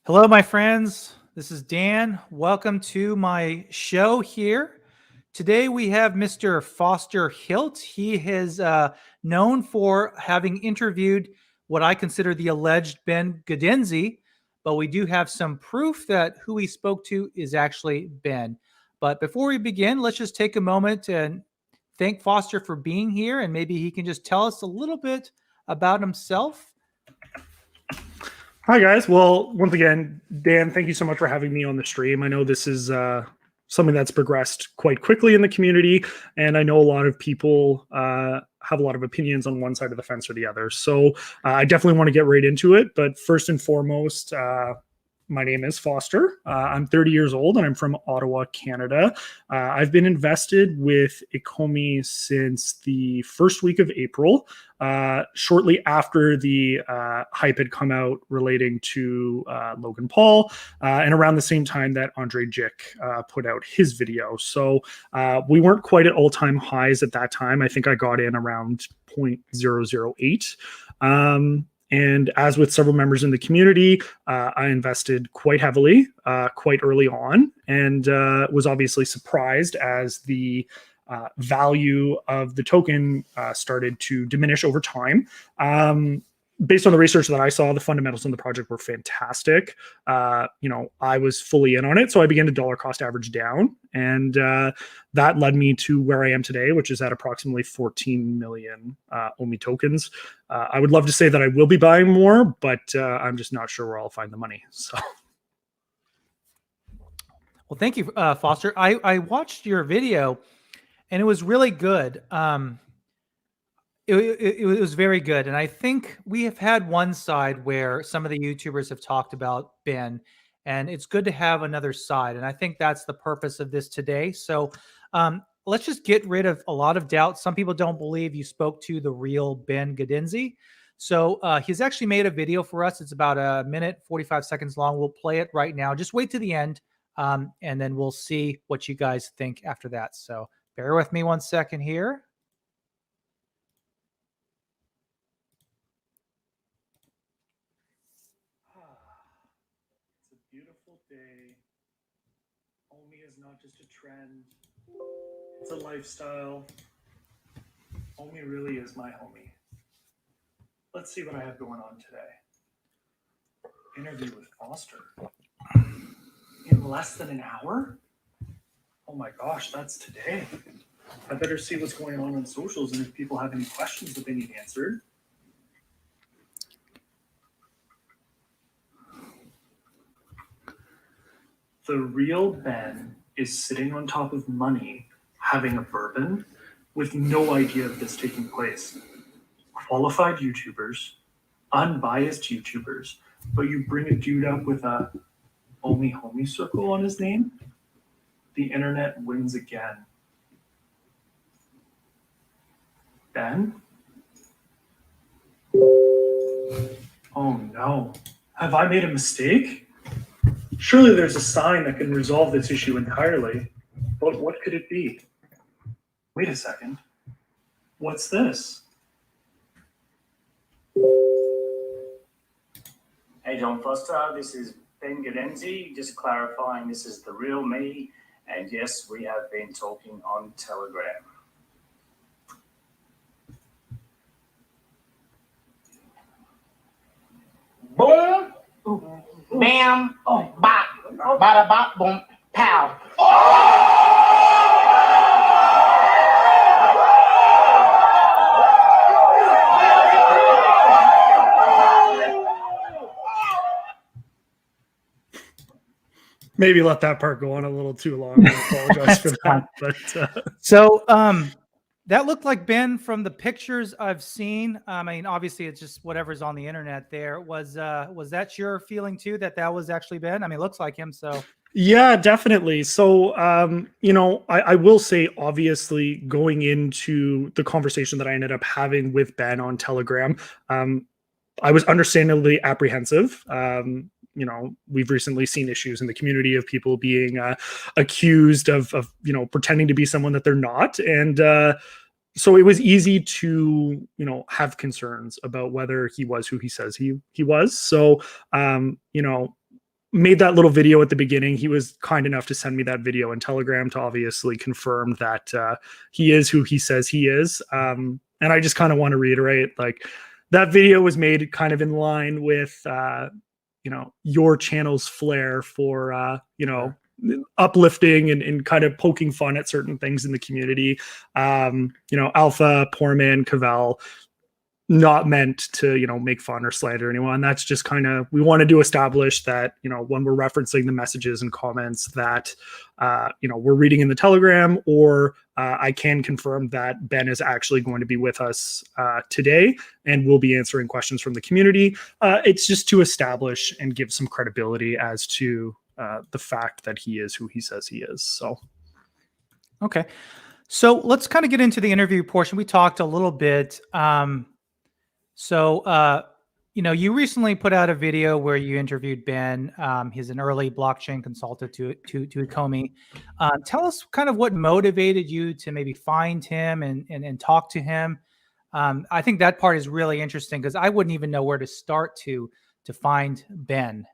Hello, my friends. This is Dan. Welcome to my show here. Today we have Mr. Foster Hilt. He is known for having interviewed what I consider the alleged Ben Godenzi, but we do have some proof that who he spoke to is actually Ben. But before we begin, let's just take a moment and thank Foster for being here, and maybe he can just tell us a little bit about himself. Hi, guys. Well, once again, Dan, thank you so much for having me on the stream. I know this is something that's progressed quite quickly in the community, and I know a lot of people have a lot of opinions on one side of the fence or the other. So I definitely want to get right into it. But first and foremost, my name is Foster. I'm 30 years old and I'm from Ottawa, Canada. I've been invested with Ecomi since the first week of April, shortly after the hype had come out relating to Logan Paul, and around the same time that Andre Jick put out his video. So we weren't quite at all-time highs at that time. I think I got in around 0.008. And as with several members in the community, I invested quite heavily, quite early on, and was obviously surprised as the value of the token started to diminish over time. Based on the research that I saw, the fundamentals in the project were fantastic. I was fully in on it, so I began to dollar cost average down, and that led me to where I am today, which is at approximately 14 million OMI tokens. I would love to say that I will be buying more, but I'm just not sure where I'll find the money. So, Well, thank you, Foster. I watched your video, and it was really good. It was very good. And I think we have had one side where some of the YouTubers have talked about Ben, and it's good to have another side. And I think that's the purpose of this today. So let's just get rid of a lot of doubt. Some people don't believe you spoke to the real Ben Godenzi. So he's actually made a video for us. It's about a minute, 45 seconds long. We'll play it right now. Just wait to the end, and then we'll see what you guys think after that. So bear with me one second here. it's a beautiful day. OMI is not just a trend, it's a lifestyle. OMI really is my homie. Let's see what I have going on today. Interview with Foster. In less than an hour? Oh my gosh, that's today. I better see what's going on socials and if people have any questions that they need answered. The real Ben is sitting on top of money, having a bourbon, with no idea of this taking place. Qualified YouTubers, unbiased YouTubers, but you bring a dude up with a OMI homie circle on his name? The internet wins again. Ben? Oh no. Have I made a mistake? Surely there's a sign that can resolve this issue entirely. But what could it be? Wait a second. What's this? Hey John Foster, this is Ben Godenzi. Just clarifying, this is the real me. And yes, we have been talking on Telegram. Boom, bam, bop, bada bop, boom, pow. Maybe let that part go on a little too long. I apologize for that. But So that looked like Ben from the pictures I've seen. I mean, obviously, it's just whatever's on the internet. There was that your feeling too, that was actually Ben? I mean, it looks like him. So yeah, definitely. So, I will say, obviously, going into the conversation that I ended up having with Ben on Telegram, I was understandably apprehensive. We've recently seen issues in the community of people being accused of pretending to be someone that they're not. And so it was easy to, have concerns about whether he was who he says he was. So, made that little video at the beginning. He was kind enough to send me that video in Telegram to obviously confirm that he is who he says he is. And I just kind of want to reiterate, like, that video was made kind of in line with, your channel's flair for, uplifting and kind of poking fun at certain things in the community. Alpha, Poor Man, Cavell, not meant to, make fun or slander anyone. That's just kind of, we wanted to establish that, when we're referencing the messages and comments that, we're reading in the Telegram, or I can confirm that Ben is actually going to be with us today and will be answering questions from the community. It's just to establish and give some credibility as to the fact that he is who he says he is. So, okay. So let's kind of get into the interview portion. We talked a little bit. You recently put out a video where you interviewed Ben. He's an early blockchain consultant to Ecomi. Tell us kind of what motivated you to maybe find him and talk to him. I think that part is really interesting because I wouldn't even know where to start to find Ben.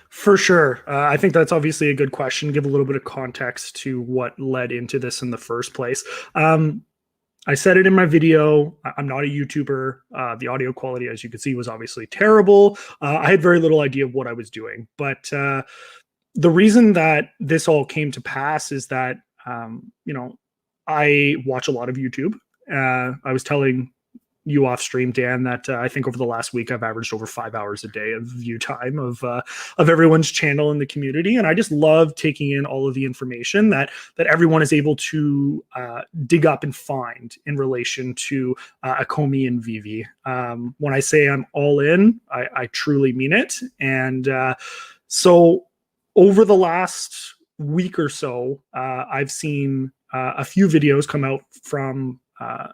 For sure. I think that's obviously a good question. Give a little bit of context to what led into this in the first place. I said it in my video. I'm not a YouTuber. The audio quality, as you can see, was obviously terrible. I had very little idea of what I was doing. But the reason that this all came to pass is that, I watch a lot of YouTube. I was telling you off stream, Dan, that I think over the last week I've averaged over 5 hours a day of view time of everyone's channel in the community, and I just love taking in all of the information that everyone is able to dig up and find in relation to Ecomi and Vivi. When I say I'm all in, I truly mean it. And so over the last week or so, I've seen a few videos come out from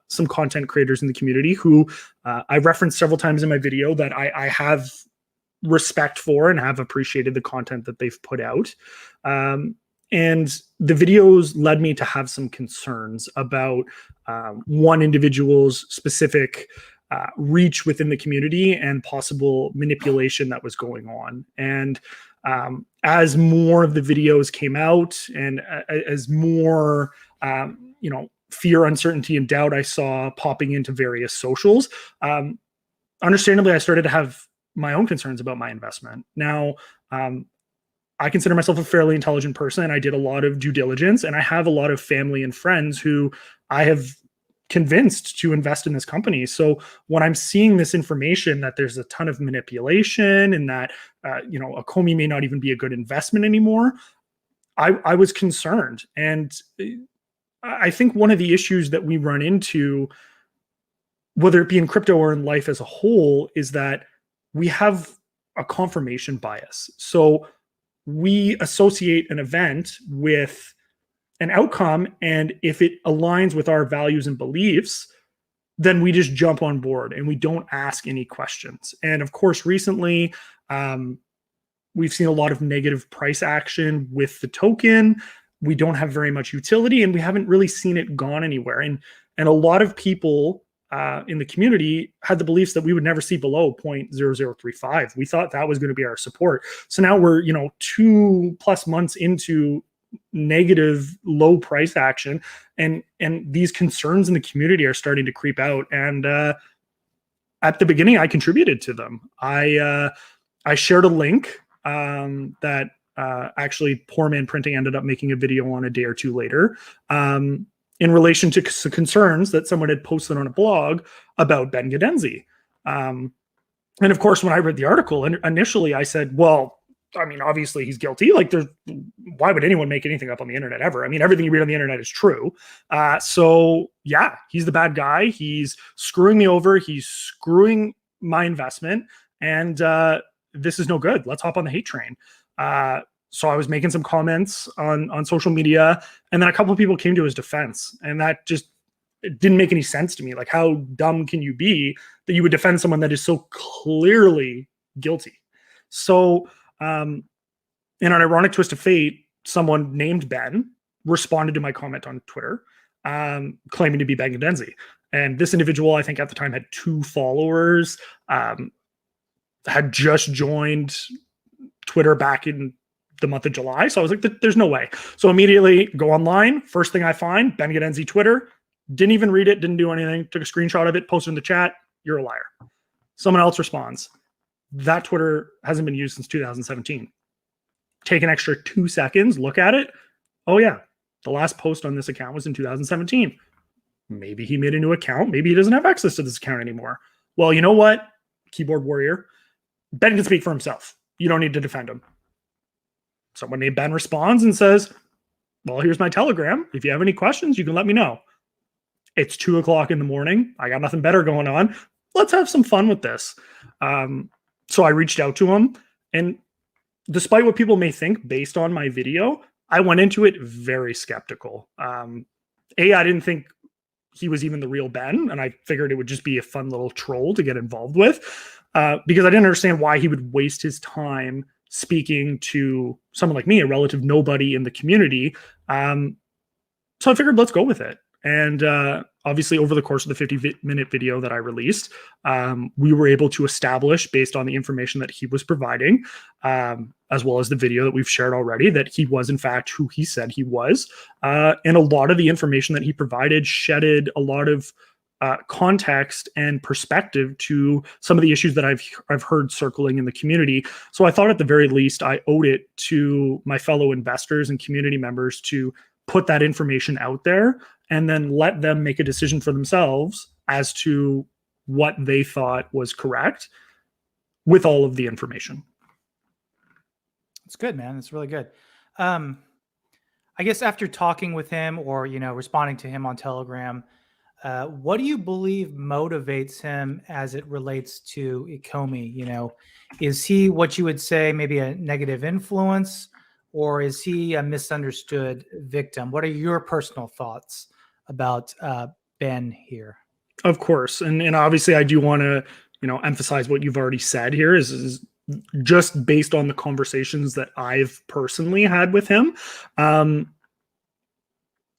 some content creators in the community who I referenced several times in my video that I have respect for and have appreciated the content that they've put out. And the videos led me to have some concerns about one individual's specific reach within the community and possible manipulation that was going on. And as more of the videos came out and as more, fear, uncertainty, and doubt I saw popping into various socials, understandably, I started to have my own concerns about my investment. Now, I consider myself a fairly intelligent person. I did a lot of due diligence, and I have a lot of family and friends who I have convinced to invest in this company. So when I'm seeing this information that there's a ton of manipulation and that, Ecomi may not even be a good investment anymore, I was concerned. And I think one of the issues that we run into, whether it be in crypto or in life as a whole, is that we have a confirmation bias. So we associate an event with an outcome, and if it aligns with our values and beliefs, then we just jump on board and we don't ask any questions. And of course, recently, we've seen a lot of negative price action with the token. We don't have very much utility, and we haven't really seen it gone anywhere. And a lot of people in the community had the beliefs that we would never see below 0.0035. We thought that was going to be our support. So now we're 2+ months into negative low price action, and these concerns in the community are starting to creep out. And at the beginning, I contributed to them. I shared a link that actually Poor Man Printing ended up making a video on a day or two later, in relation to concerns that someone had posted on a blog about Ben Godenzi. And of course, when I read the article, initially I said, well, I mean, obviously he's guilty. Like, why would anyone make anything up on the internet ever? I mean, everything you read on the internet is true. So yeah, he's the bad guy. He's screwing me over. He's screwing my investment. And this is no good. Let's hop on the hate train. So I was making some comments on social media, and then a couple of people came to his defense, and that just, it didn't make any sense to me. Like, how dumb can you be that you would defend someone that is so clearly guilty? So, in an ironic twist of fate, someone named Ben responded to my comment on Twitter, claiming to be Ben Godenzi. And this individual, I think at the time, had 2 followers, had just joined Twitter back in the month of July. So I was like, there's no way. So immediately go online. First thing I find, Benn Godenzi Twitter. Didn't even read it, didn't do anything. Took a screenshot of it, posted in the chat. You're a liar. Someone else responds. That Twitter hasn't been used since 2017. Take an extra 2 seconds, look at it. Oh yeah, the last post on this account was in 2017. Maybe he made a new account. Maybe he doesn't have access to this account anymore. Well, you know what? Keyboard warrior. Benn can speak for himself. You don't need to defend him. Someone named Benn responds and says, well, here's my Telegram. If you have any questions, you can let me know. It's 2 o'clock in the morning. I got nothing better going on. Let's have some fun with this. So I reached out to him, and despite what people may think based on my video, I went into it very skeptical. I didn't think he was even the real Benn, and I figured it would just be a fun little troll to get involved with, because I didn't understand why he would waste his time speaking to someone like me, a relative nobody in the community. So I figured, let's go with it. And obviously, over the course of the 50-minute video that I released, we were able to establish, based on the information that he was providing, as well as the video that we've shared already, that he was, in fact, who he said he was. And a lot of the information that he provided shedded a lot of context and perspective to some of the issues that I've heard circling in the community. So I thought at the very least I owed it to my fellow investors and community members to put that information out there and then let them make a decision for themselves as to what they thought was correct with all of the information. It's good, man. It's really good. I guess after talking with him or, responding to him on Telegram, what do you believe motivates him as it relates to Ecomi? Is he what you would say maybe a negative influence, or is he a misunderstood victim? What are your personal thoughts about Benn here? Of course. And obviously I do want to, emphasize what you've already said here is just based on the conversations that I've personally had with him.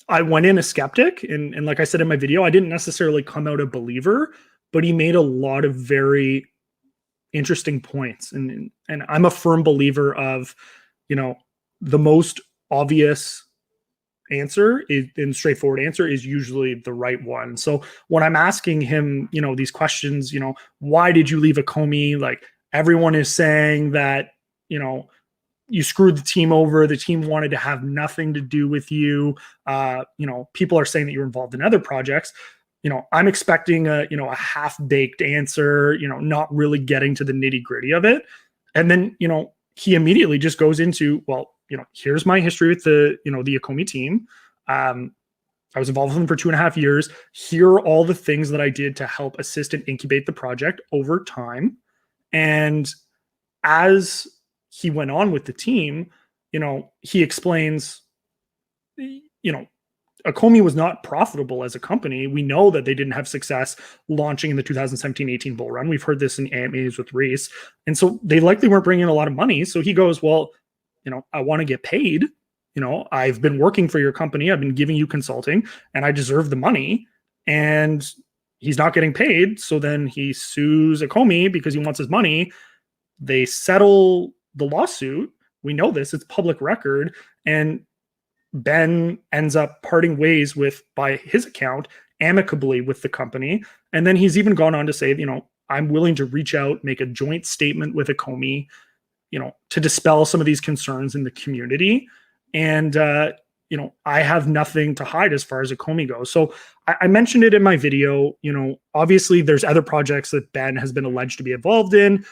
I went in a skeptic, and like I said in my video, I didn't necessarily come out a believer, but he made a lot of very interesting points. And I'm a firm believer of, the most obvious answer and straightforward answer is usually the right one. So when I'm asking him, these questions, why did you leave Ecomi? Like, everyone is saying that, you screwed the team over. The team wanted to have nothing to do with you. People are saying that you're involved in other projects. I'm expecting a half-baked answer, not really getting to the nitty-gritty of it. And then, he immediately just goes into, well, here's my history with the Ecomi team. I was involved with them for 2.5 years. Here are all the things that I did to help assist and incubate the project over time. And as he went on with the team, he explains, Ecomi was not profitable as a company. We know that they didn't have success launching in the 2017-18 bull run. We've heard this in AMAs with Reese. And so they likely weren't bringing in a lot of money. So he goes, well, I want to get paid. I've been working for your company. I've been giving you consulting and I deserve the money. And he's not getting paid. So then he sues Ecomi because he wants his money. They settle the lawsuit. We know this, it's public record. And Benn ends up parting ways by his account, amicably with the company. And then he's even gone on to say, I'm willing to reach out, make a joint statement with Ecomi, to dispel some of these concerns in the community. And, I have nothing to hide as far as Ecomi goes. So I mentioned it in my video, obviously there's other projects that Benn has been alleged to be involved in.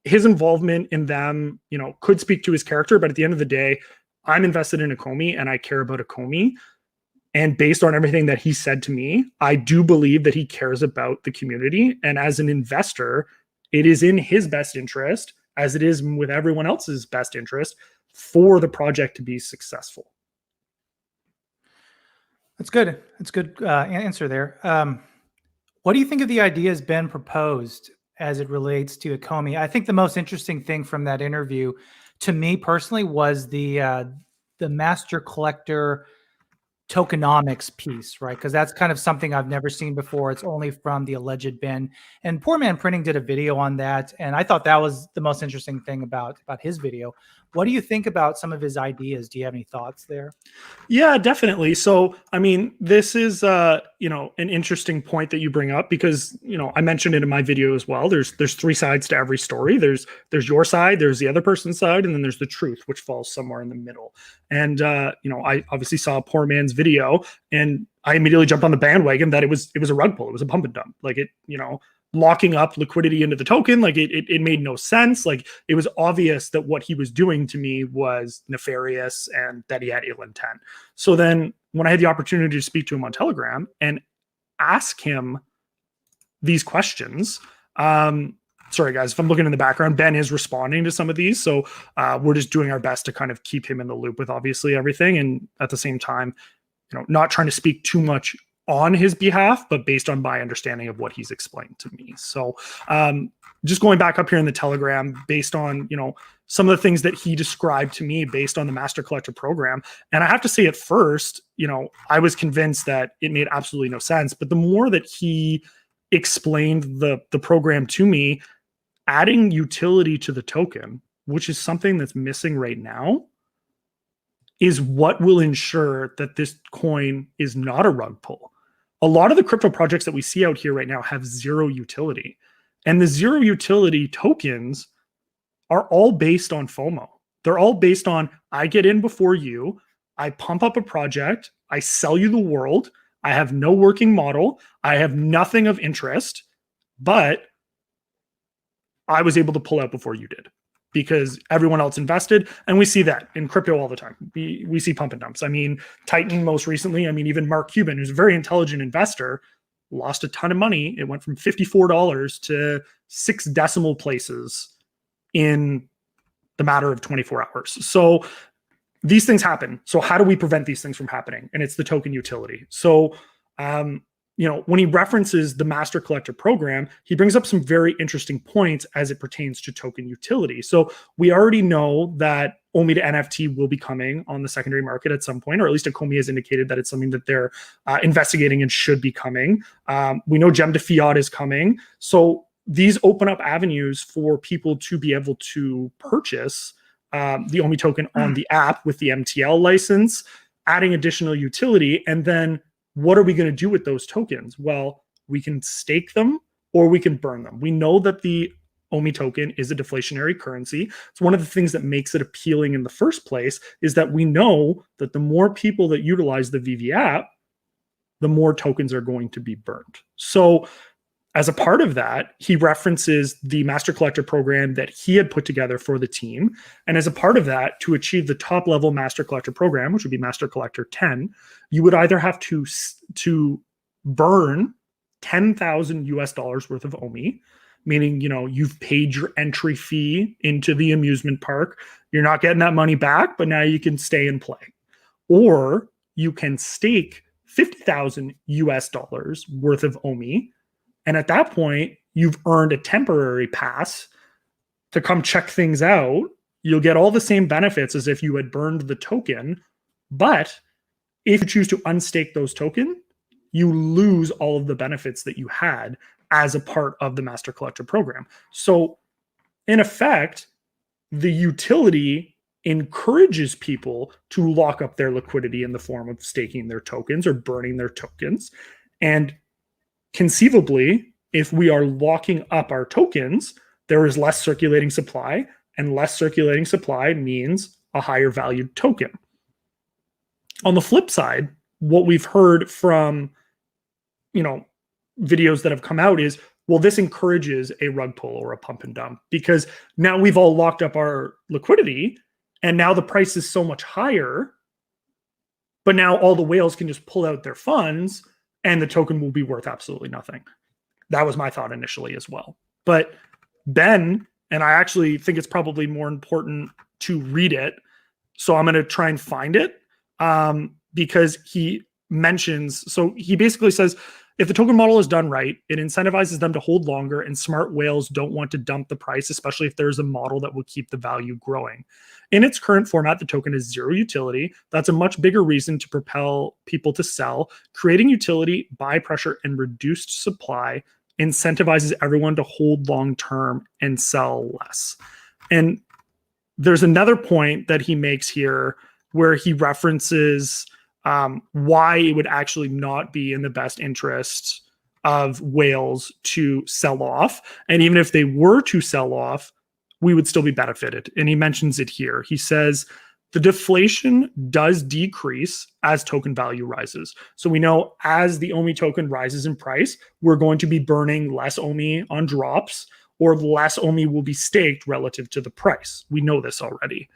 His involvement in them, could speak to his character, but at the end of the day, I'm invested in Ecomi and I care about Ecomi. And based on everything that he said to me, I do believe that he cares about the community. And as an investor, it is in his best interest, as it is with everyone else's best interest, for the project to be successful. That's good. That's good answer there. What do you think of the ideas Benn proposed as it relates to Ecomi? I think the most interesting thing from that interview, to me personally, was the master collector tokenomics piece, right? Because that's kind of something I've never seen before. It's only from the alleged Benn. And Poor Man Printing did a video on that, and I thought that was the most interesting thing about his video. What do you think about some of his ideas? Do you have any thoughts there? Yeah, definitely. So, I mean, this is an interesting point that you bring up because, I mentioned it in my video as well. There's three sides to every story. There's your side, there's the other person's side, and then there's the truth, which falls somewhere in the middle. And I obviously saw Poor Man's video, and I immediately jumped on the bandwagon that it was a rug pull. It was a pump and dump. Like locking up liquidity into the token, like it made no sense. Like it was obvious that what he was doing to me was nefarious and that he had ill intent. So then when I had the opportunity to speak to him on Telegram and ask him these questions, sorry guys, if I'm looking in the background, Ben is responding to some of these. So we're just doing our best to kind of keep him in the loop with obviously everything. And at the same time, not trying to speak too much on his behalf, but based on my understanding of what he's explained to me. So just going back up here in the Telegram, based on, some of the things that he described to me based on the Master Collector program. And I have to say at first, I was convinced that it made absolutely no sense. But the more that he explained the program to me, adding utility to the token, which is something that's missing right now, is what will ensure that this coin is not a rug pull. A lot of the crypto projects that we see out here right now have zero utility. And the zero utility tokens are all based on FOMO. They're all based on, I get in before you, I pump up a project, I sell you the world, I have no working model, I have nothing of interest, but I was able to pull out before you did, because everyone else invested. And we see that in crypto all the time. We see pump and dumps. I mean, Titan most recently, even Mark Cuban, who's a very intelligent investor, lost a ton of money. It went from $54 to 6 decimal places in the matter of 24 hours. So these things happen. So how do we prevent these things from happening? And it's the token utility. So, when he references the Master Collector program, he brings up some very interesting points as it pertains to token utility. So we already know that OMI to NFT will be coming on the secondary market at some point, or at least Akomi has indicated that it's something that they're investigating and should be coming. We know Gem to Fiat is coming. So these open up avenues for people to be able to purchase the OMI token on the app with the MTL license, adding additional utility. And then what are we going to do with those tokens? Well, we can stake them or we can burn them. We know that the OMI token is a deflationary currency. It's one of the things that makes it appealing in the first place, is that we know that the more people that utilize the VV app, the more tokens are going to be burned. So as a part of that, he references the Master Collector program that he had put together for the team. And as a part of that, to achieve the top level Master Collector program, which would be Master Collector 10, you would either have to burn 10,000 US dollars worth of OMI, meaning, you've paid your entry fee into the amusement park. You're not getting that money back, but now you can stay and play. Or you can stake 50,000 US dollars worth of OMI. And at that point, you've earned a temporary pass to come check things out. You'll get all the same benefits as if you had burned the token. But if you choose to unstake those tokens, you lose all of the benefits that you had as a part of the Master Collector program. So in effect, the utility encourages people to lock up their liquidity in the form of staking their tokens or burning their tokens. And conceivably, if we are locking up our tokens, there is less circulating supply, and less circulating supply means a higher valued token. On the flip side, what we've heard from, videos that have come out is, well, this encourages a rug pull or a pump and dump, because now we've all locked up our liquidity and now the price is so much higher, but now all the whales can just pull out their funds and the token will be worth absolutely nothing. That was my thought initially as well. But Ben, and I actually think it's probably more important to read it, so I'm going to try and find it, because he mentions, so he basically says, If the token model is done right, it incentivizes them to hold longer, and smart whales don't want to dump the price, especially if there's a model that will keep the value growing. In its current format, the token is zero utility. That's a much bigger reason to propel people to sell. Creating utility, buy pressure, and reduced supply incentivizes everyone to hold long term and sell less. And there's another point that he makes here where he references why it would actually not be in the best interest of whales to sell off. And even if they were to sell off, we would still be benefited. And he mentions it here. He says, the deflation does decrease as token value rises. So we know as the OMI token rises in price, we're going to be burning less OMI on drops, or less OMI will be staked relative to the price. We know this already.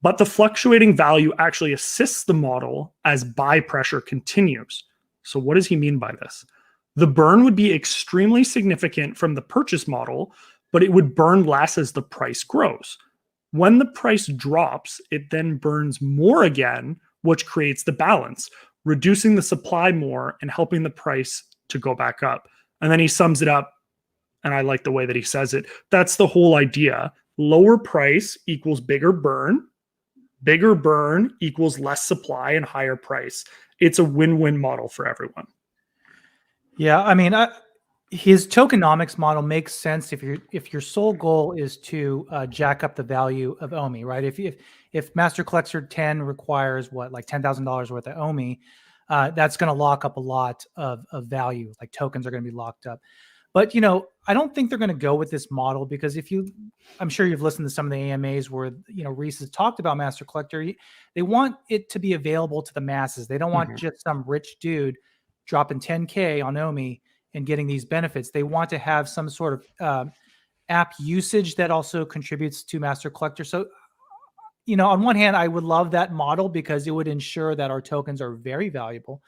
But the fluctuating value actually assists the model as buy pressure continues. So what does he mean by this? The burn would be extremely significant from the purchase model, but it would burn less as the price grows. When the price drops, it then burns more again, which creates the balance, reducing the supply more and helping the price to go back up. And then he sums it up, and I like the way that he says it. That's the whole idea. Lower price equals bigger burn. Bigger burn equals less supply and higher price. It's a win-win model for everyone. Yeah, I mean, his tokenomics model makes sense if your sole goal is to jack up the value of OMI, right? If Master Collector 10 requires like $10,000 worth of OMI, that's going to lock up a lot of value. Like tokens are going to be locked up. But, I don't think they're going to go with this model because I'm sure you've listened to some of the AMAs where, Reese has talked about Master Collector. They want it to be available to the masses. They don't want just some rich dude dropping 10K on OMI and getting these benefits. They want to have some sort of app usage that also contributes to Master Collector. So, on one hand, I would love that model because it would ensure that our tokens are very valuable.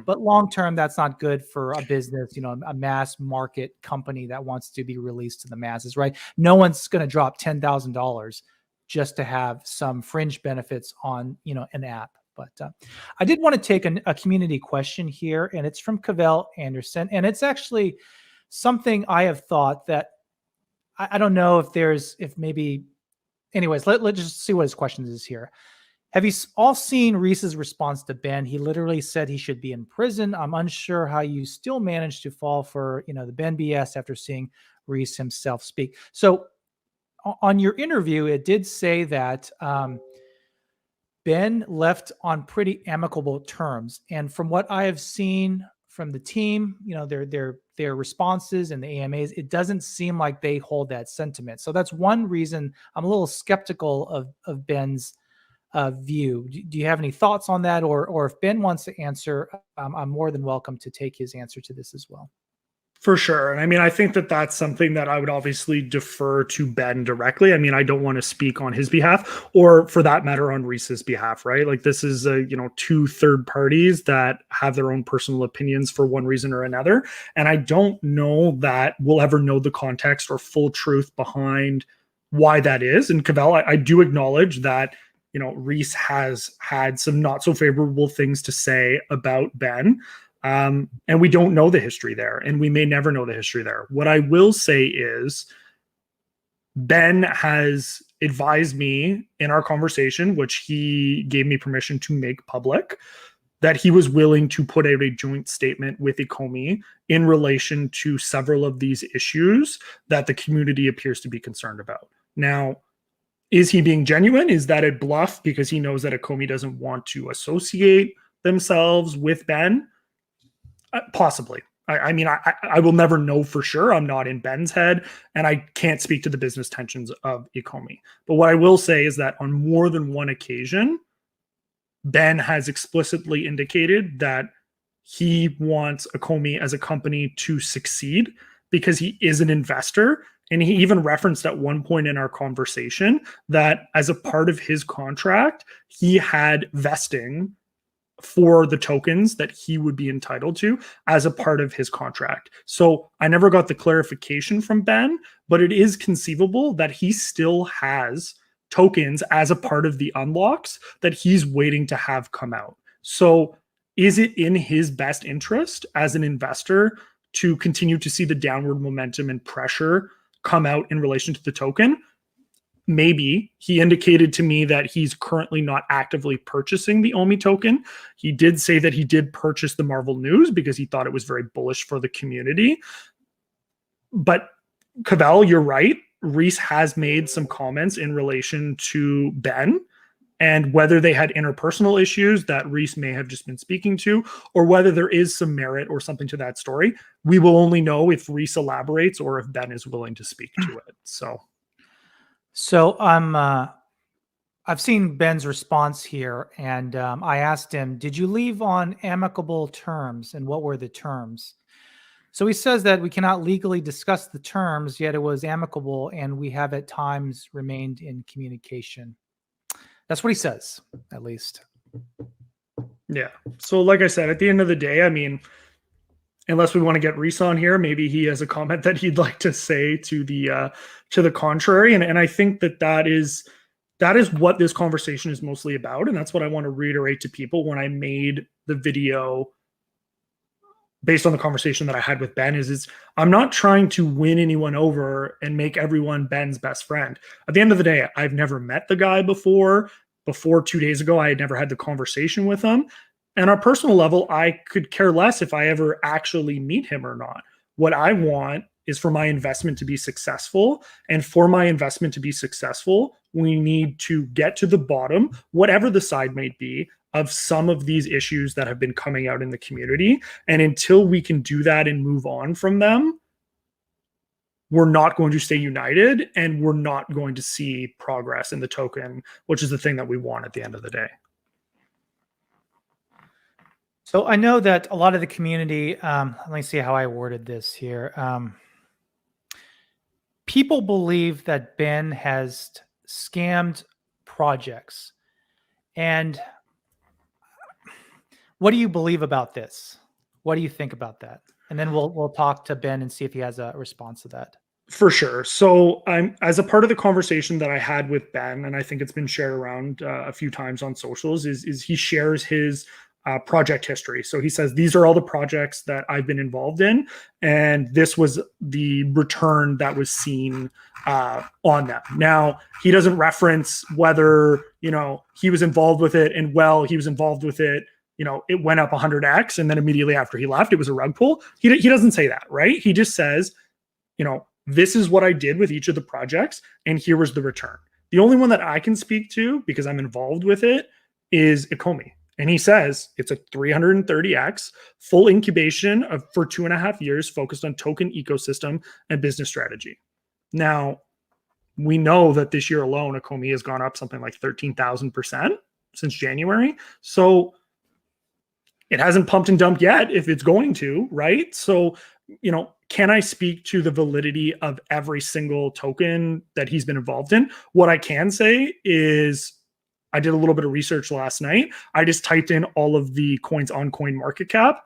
But long term, that's not good for a business, a mass market company that wants to be released to the masses, right? No one's going to drop $10,000 just to have some fringe benefits on, an app. But I did want to take a community question here, and it's from Cavell Anderson. And it's actually something I have thought that I don't know if maybe, anyways, let's just see what his question is here. Have you all seen Reese's response to Benn? He literally said he should be in prison. I'm unsure how you still managed to fall for, the Benn BS after seeing Reese himself speak. So on your interview, it did say that Benn left on pretty amicable terms. And from what I have seen from the team, their responses and the AMAs, it doesn't seem like they hold that sentiment. So that's one reason I'm a little skeptical of Benn's view. Do you have any thoughts on that? Or if Benn wants to answer, I'm more than welcome to take his answer to this as well. For sure. And I mean, I think that that's something that I would obviously defer to Benn directly. I mean, I don't want to speak on his behalf or for that matter on Reese's behalf, right? Like this is, two third parties that have their own personal opinions for one reason or another. And I don't know that we'll ever know the context or full truth behind why that is. And Cavell, I do acknowledge that, Reese has had some not so favorable things to say about Benn. And we don't know the history there, and we may never know the history there. What I will say is Benn has advised me in our conversation, which he gave me permission to make public, that he was willing to put out a joint statement with Ecomi in relation to several of these issues that the community appears to be concerned about. Now, is he being genuine? Is that a bluff because he knows that Ecomi doesn't want to associate themselves with Benn? Possibly. I mean, I will never know for sure. I'm not in Benn's head, and I can't speak to the business tensions of Ecomi. But what I will say is that on more than one occasion, Benn has explicitly indicated that he wants Ecomi as a company to succeed because he is an investor. And he even referenced at one point in our conversation that as a part of his contract, he had vesting for the tokens that he would be entitled to as a part of his contract. So I never got the clarification from Benn, but it is conceivable that he still has tokens as a part of the unlocks that he's waiting to have come out. So is it in his best interest as an investor to continue to see the downward momentum and pressure come out in relation to the token? Maybe. He indicated to me that he's currently not actively purchasing the OMI token. He did say that he did purchase the Marvel News because he thought it was very bullish for the community. But Cavell, you're right. Reese has made some comments in relation to Benn and whether they had interpersonal issues that Reese may have just been speaking to, or whether there is some merit or something to that story. We will only know if Reese elaborates or if Benn is willing to speak to it. So I've seen Ben's response here, and I asked him, did you leave on amicable terms, and what were the terms? So he says that we cannot legally discuss the terms, yet it was amicable, and we have at times remained in communication. That's what he says, at least. Yeah. So like I said, at the end of the day, I mean, unless we want to get Reese on here, maybe he has a comment that he'd like to say to the contrary. And I think that is what this conversation is mostly about. And that's what I want to reiterate to people when I made the video based on the conversation that I had with Benn is I'm not trying to win anyone over and make everyone Ben's best friend. At the end of the day, I've never met the guy before. Before 2 days ago, I had never had the conversation with him. And on a personal level, I could care less if I ever actually meet him or not. What I want is for my investment to be successful. And for my investment to be successful, we need to get to the bottom, whatever the side may be, of some of these issues that have been coming out in the community. And until we can do that and move on from them, we're not going to stay united and we're not going to see progress in the token, which is the thing that we want at the end of the day. So I know that a lot of the community, let me see how I worded this here. People believe that Benn has scammed projects. And what do you believe about this? What do you think about that? And then we'll talk to Benn and see if he has a response to that. For sure. So I'm as a part of the conversation that I had with Benn, and I think it's been shared around a few times on socials, is he shares his project history. So he says, these are all the projects that I've been involved in, and this was the return that was seen on them. Now, he doesn't reference whether, he was involved with it and he was involved with it, it went up 100x, and then immediately after he left, it was a rug pull. He doesn't say that, right? He just says, this is what I did with each of the projects, and here was the return. The only one that I can speak to, because I'm involved with it, is Ecomi. And he says it's a 330x full incubation for 2.5 years focused on token ecosystem and business strategy. Now, we know that this year alone, Ecomi has gone up something like 13,000% since January. So it hasn't pumped and dumped yet if it's going to, right? So, can I speak to the validity of every single token that he's been involved in? What I can say is I did a little bit of research last night. I just typed in all of the coins on CoinMarketCap.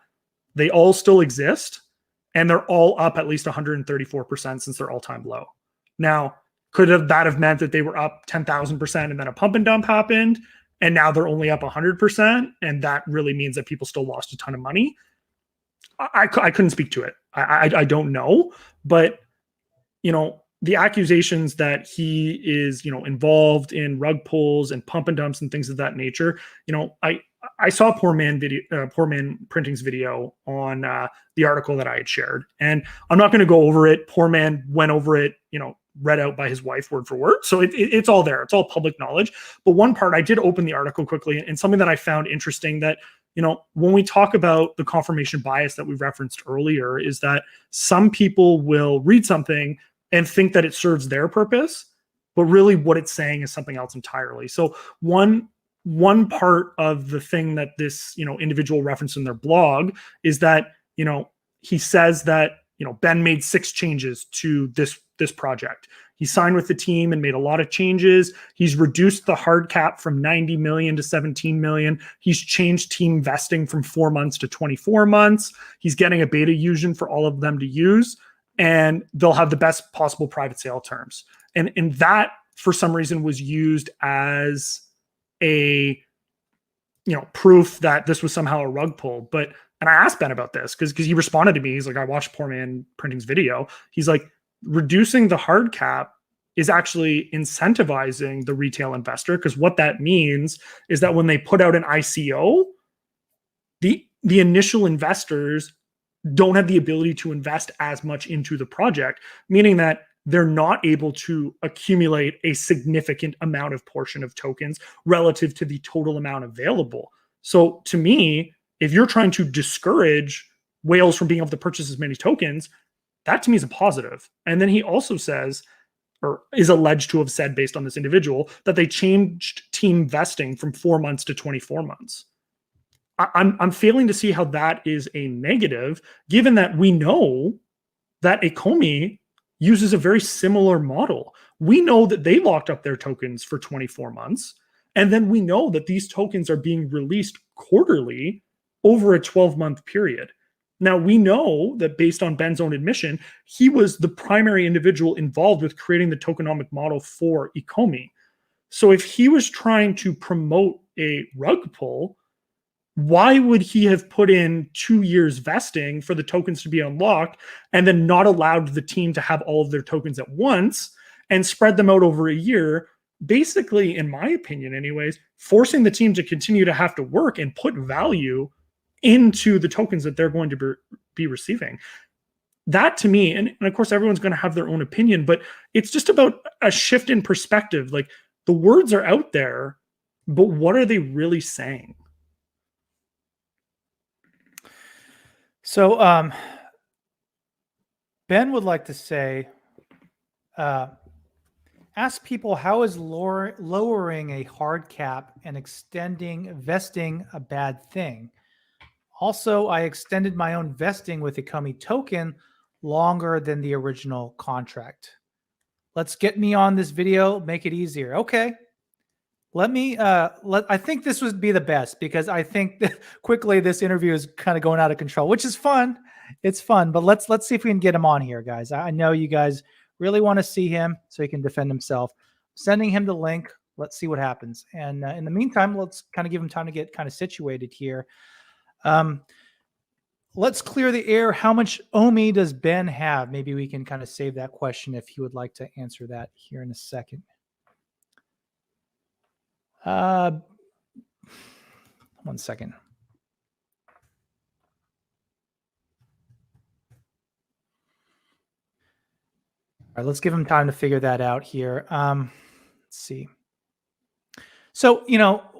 They all still exist, and they're all up at least 134% since their all-time low. Now, could that have meant that they were up 10,000% and then a pump and dump happened, and now they're only up 100%, and that really means that people still lost a ton of money? I couldn't speak to it. I don't know, but the accusations that he is involved in rug pulls and pump and dumps and things of that nature. I saw Poor Man Printing's video on the article that I had shared, and I'm not going to go over it. Poor Man went over it, read out by his wife word for word. So it's all there. It's all public knowledge. But one part, I did open the article quickly, and something that I found interesting that, when we talk about the confirmation bias that we referenced earlier, is that some people will read something and think that it serves their purpose, but really what it's saying is something else entirely. So one part of the thing that this, individual referenced in their blog is that, he says that, Benn made 6 changes to this project. He signed with the team and made a lot of changes. He's reduced the hard cap from 90 million to 17 million. He's changed team vesting from 4 months to 24 months. He's getting a beta fusion for all of them to use, and they'll have the best possible private sale terms. And that, for some reason, was used as a proof that this was somehow a rug pull. But, and I asked Ben about this because he responded to me. He's like, I watched Poor Man Printing's video. He's like, reducing the hard cap is actually incentivizing the retail investor, because what that means is that when they put out an ICO, the initial investors don't have the ability to invest as much into the project, meaning that they're not able to accumulate a significant amount of portion of tokens relative to the total amount available. So to me, if you're trying to discourage whales from being able to purchase as many tokens, that to me is a positive. And then he also says, or is alleged to have said based on this individual, that they changed team vesting from 4 months to 24 months. I'm failing to see how that is a negative, given that we know that Ecomi uses a very similar model. We know that they locked up their tokens for 24 months. And then we know that these tokens are being released quarterly over a 12-month period. Now, we know that based on Ben's own admission, he was the primary individual involved with creating the tokenomic model for Ecomi. So if he was trying to promote a rug pull, why would he have put in 2 years vesting for the tokens to be unlocked and then not allowed the team to have all of their tokens at once and spread them out over a year? Basically, in my opinion anyways, forcing the team to continue to have to work and put value into the tokens that they're going to be receiving. That to me, and of course everyone's going to have their own opinion, but it's just about a shift in perspective. Like, the words are out there, but what are they really saying? So Ben would like to say, ask people, how is lowering a hard cap and extending vesting a bad thing? Also, I extended my own vesting with Ecomi token longer than the original contract. Let's get me on this video, make it easier. Okay. Let me, I think this would be the best, because I think that quickly this interview is kind of going out of control, which is fun. It's fun, but let's see if we can get him on here, guys. I know you guys really want to see him so he can defend himself. Sending him the link. Let's see what happens. And in the meantime, let's kind of give him time to get kind of situated here. Let's clear the air. How much OMI does Ben have? Maybe we can kind of save that question if he would like to answer that here in a second. One second. All right, let's give him time to figure that out here. Let's see. So,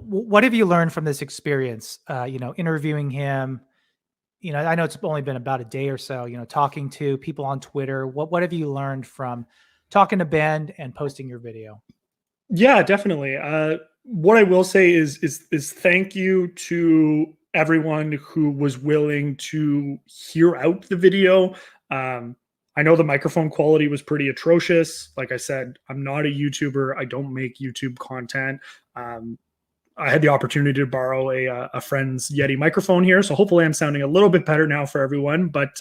what have you learned from this experience? Interviewing him. I know it's only been about a day or so. Talking to people on Twitter. What have you learned from talking to Ben and posting your video? Yeah, definitely. What I will say is thank you to everyone who was willing to hear out the video. I know the microphone quality was pretty atrocious. Like I said, I'm not a YouTuber. I don't make YouTube content. I had the opportunity to borrow a friend's Yeti microphone here, so hopefully I'm sounding a little bit better now for everyone. But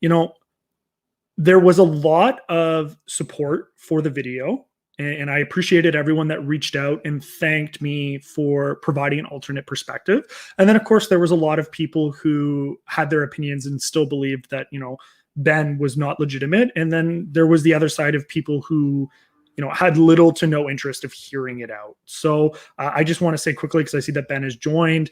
there was a lot of support for the video. And I appreciated everyone that reached out and thanked me for providing an alternate perspective. And then, of course, there was a lot of people who had their opinions and still believed that, Ben was not legitimate. And then there was the other side of people who, had little to no interest of hearing it out. So I just want to say quickly, because I see that Ben has joined,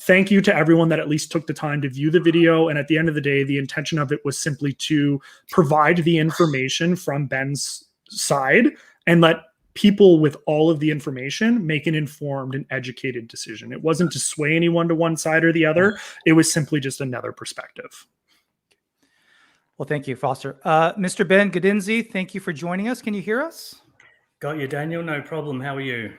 thank you to everyone that at least took the time to view the video. And at the end of the day, the intention of it was simply to provide the information from Ben's side and let people with all of the information make an informed and educated decision. It wasn't to sway anyone to one side or the other. It was simply just another perspective. Well, thank you, Foster. Mr. Benn Godenzi, thank you for joining us. Can you hear us? Got you, Daniel. No problem. How are you?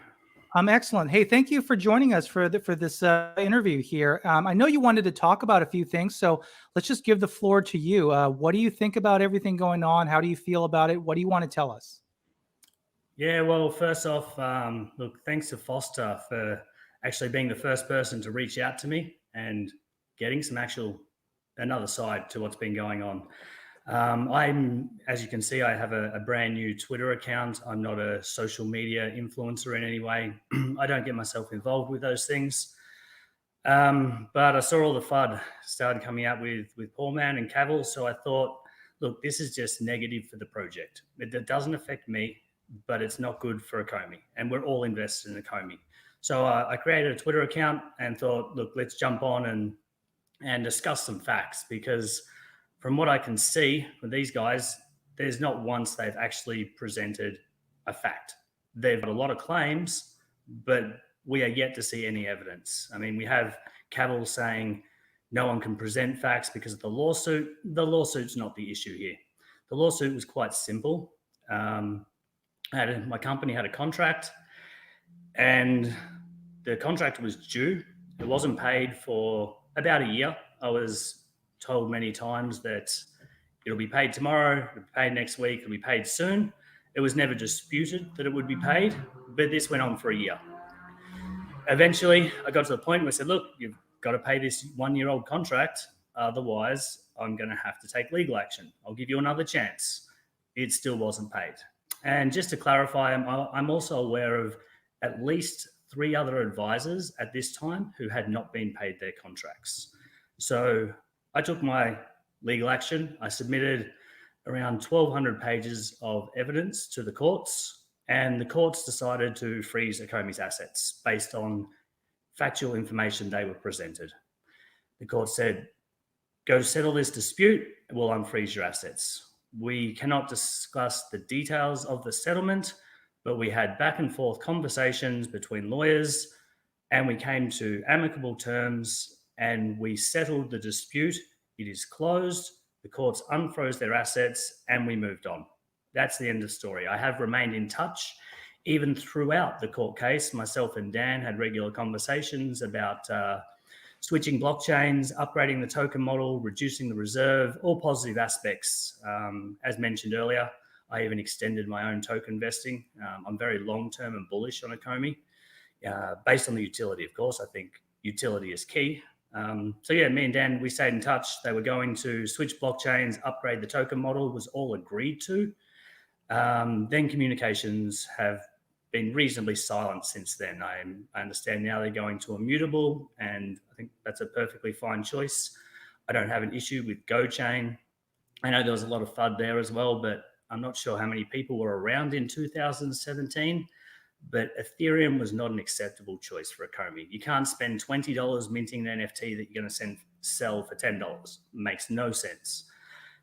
I'm excellent. Hey, thank you for joining us for this interview here. I know you wanted to talk about a few things, so let's just give the floor to you. What do you think about everything going on? How do you feel about it? What do you want to tell us? Yeah, well, first off, look, thanks to Foster for actually being the first person to reach out to me and getting some another side to what's been going on. As you can see, I have a brand new Twitter account. I'm not a social media influencer in any way. I don't get myself involved with those things. But I saw all the FUD started coming out with Poor Man and Cavill, so I thought, look, this is just negative for the project. It doesn't affect me, but it's not good for Akomi, and we're all invested in Akomi. So I created a Twitter account and thought, look, let's jump on and discuss some facts, because from what I can see with these guys, there's not once they've actually presented a fact. They've got a lot of claims, but we are yet to see any evidence. I mean, we have Cavill saying no one can present facts because of the lawsuit. The lawsuit's not the issue here. The lawsuit was quite simple. My company had a contract, and the contract was due. It wasn't paid for about a year. I was told many times that it'll be paid tomorrow, it'll be paid next week, it'll be paid soon. It was never disputed that it would be paid, but this went on for a year. Eventually, I got to the point where I said, look, you've got to pay this 1-year-old contract. Otherwise, I'm going to have to take legal action. I'll give you another chance. It still wasn't paid. And just to clarify, I'm also aware of at least 3 other advisors at this time who had not been paid their contracts. So I took my legal action. I submitted around 1,200 pages of evidence to the courts, and the courts decided to freeze Akomi's assets based on factual information they were presented. The court said, go settle this dispute, we'll unfreeze your assets. We cannot discuss the details of the settlement, but we had back and forth conversations between lawyers, and we came to amicable terms, and we settled the dispute. It is closed. The courts unfroze their assets, and we moved on. That's the end of story. I have remained in touch even throughout the court case. Myself and Dan had regular conversations about switching blockchains, upgrading the token model, reducing the reserve, all positive aspects. As mentioned earlier, I even extended my own token vesting. I'm very long-term and bullish on Akomi, based on the utility, of course. I think utility is key. So yeah, me and Dan, we stayed in touch. They were going to switch blockchains, upgrade the token model, was all agreed to. Then communications have been reasonably silent since then. I understand now they're going to immutable, and I think that's a perfectly fine choice. I don't have an issue with GoChain. I know there was a lot of FUD there as well, but I'm not sure how many people were around in 2017. But Ethereum was not an acceptable choice for Akomi. You can't spend $20 minting an NFT that you're going to sell for $10. It makes no sense.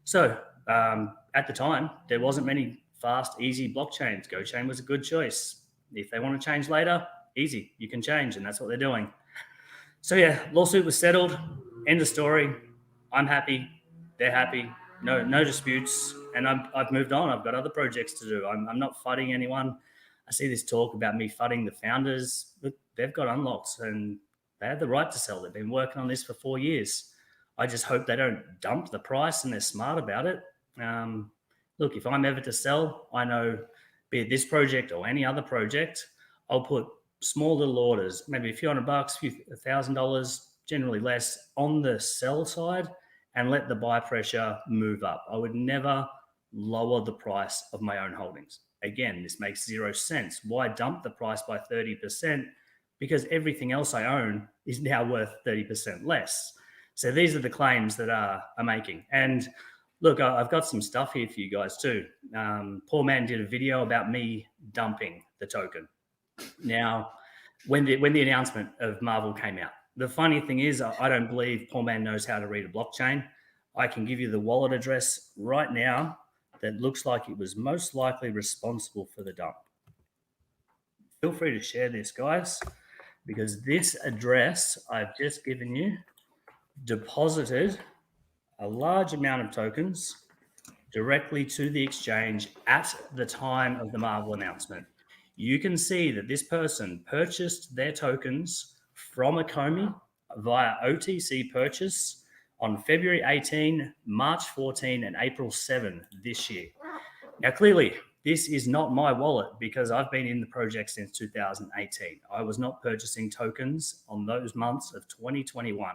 So at the time, there wasn't many fast, easy blockchains. GoChain was a good choice. If they want to change later, easy. You can change, and that's what they're doing. So yeah, lawsuit was settled. End of story. I'm happy. They're happy. No disputes. And I've moved on. I've got other projects to do. I'm not fighting anyone. I see this talk about me fighting the founders. Look, they've got unlocks and they have the right to sell. They've been working on this for 4 years. I just hope they don't dump the price and they're smart about it. Look, if I'm ever to sell, I know, be it this project or any other project, I'll put small little orders, maybe a few $100, $1,000, generally less, on the sell side, and let the buy pressure move up. I would never lower the price of my own holdings. Again, this makes 0 sense. Why dump the price by 30%? Because everything else I own is now worth 30% less. So these are the claims that I'm making. And look, I've got some stuff here for you guys too. Poor Man did a video about me dumping the token. Now, when the announcement of Marvel came out, the funny thing is I don't believe Poor Man knows how to read a blockchain. I can give you the wallet address right now that looks like it was most likely responsible for the dump. Feel free to share this, guys, because this address I've just given you deposited a large amount of tokens directly to the exchange at the time of the Marvel announcement. You can see that this person purchased their tokens from Akomi via OTC purchase on February 18, March 14, and April 7 this year. Now, clearly, this is not my wallet because I've been in the project since 2018. I was not purchasing tokens on those months of 2021.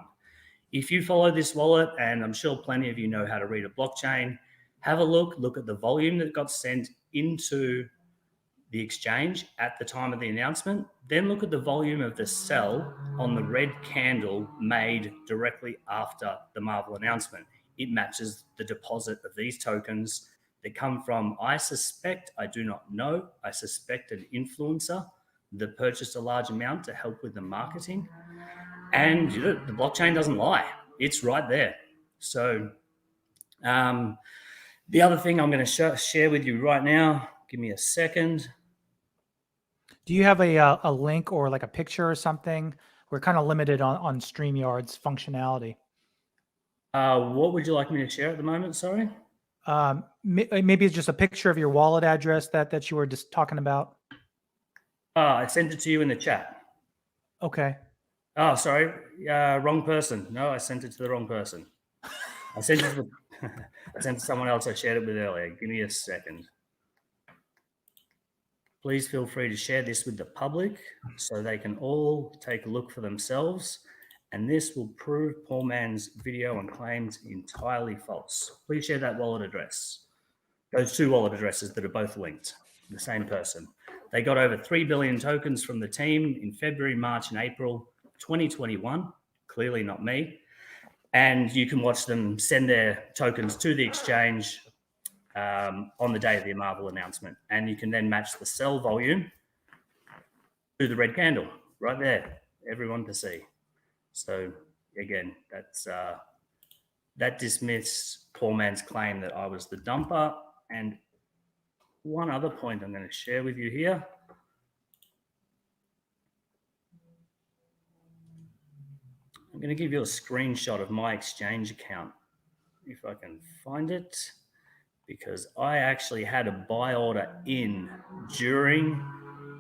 If you follow this wallet, and I'm sure plenty of you know how to read a blockchain, have a look at the volume that got sent into the exchange at the time of the announcement, then look at the volume of the sell on the red candle made directly after the Marvel announcement. It matches the deposit of these tokens that come from, I suspect, I do not know, I suspect an influencer that purchased a large amount to help with the marketing. And the blockchain doesn't lie. It's right there. So the other thing I'm going to share with you right now, give me a second. Do you have a link or like a picture or something? We're kind of limited on StreamYard's functionality. What would you like me to share at the moment? Sorry. Maybe it's just a picture of your wallet address that you were just talking about. I sent it to you in the chat. Okay. Oh, sorry. Wrong person. No, I sent it to the wrong person. I sent it to I sent it to someone else I shared it with earlier. Give me a second. Please feel free to share this with the public so they can all take a look for themselves. And this will prove poor man's video and claims entirely false. Please share that wallet address. Those two wallet addresses that are both linked, the same person. They got over 3 billion tokens from the team in February, March, and April 2021. Clearly not me. And you can watch them send their tokens to the exchange on the day of the Marvel announcement. And you can then match the sell volume to the red candle right there, everyone to see. So again, that dismissed poor man's claim that I was the dumper. And one other point I'm going to share with you here. I'm going to give you a screenshot of my exchange account, if I can find it, because I actually had a buy order in during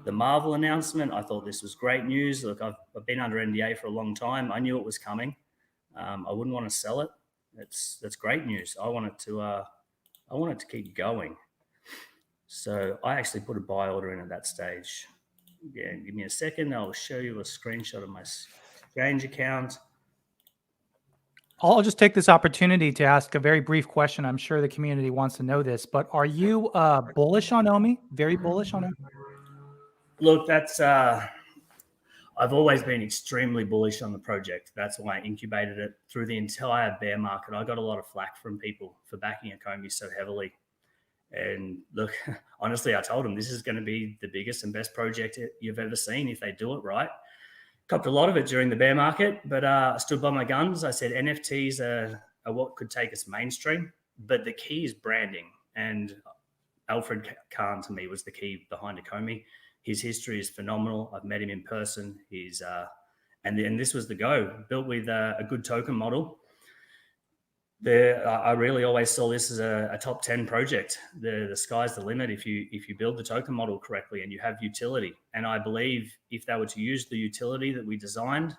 the Marvel announcement. I thought this was great news. Look, I've been under NDA for a long time. I knew it was coming. I wouldn't want to sell it. That's great news. I want it to keep going. So I actually put a buy order in at that stage. Yeah, give me a second. I'll show you a screenshot of my exchange account. I'll just take this opportunity to ask a very brief question. I'm sure the community wants to know this, but are you bullish on OMI? Very bullish on OMI? Look, that's I've always been extremely bullish on the project. That's why I incubated it through the entire bear market. I got a lot of flack from people for backing Akomi so heavily. And look, honestly, I told them this is going to be the biggest and best project you've ever seen if they do it right. Copped a lot of it during the bear market, but I stood by my guns. I said NFTs are what could take us mainstream, but the key is branding. And Alfred Kahn, to me, was the key behind Akomi. His history is phenomenal. I've met him in person. He's and this was the go, built with a good token model. I really always saw this as a top 10 project. The sky's the limit if you build the token model correctly and you have utility. And I believe if they were to use the utility that we designed,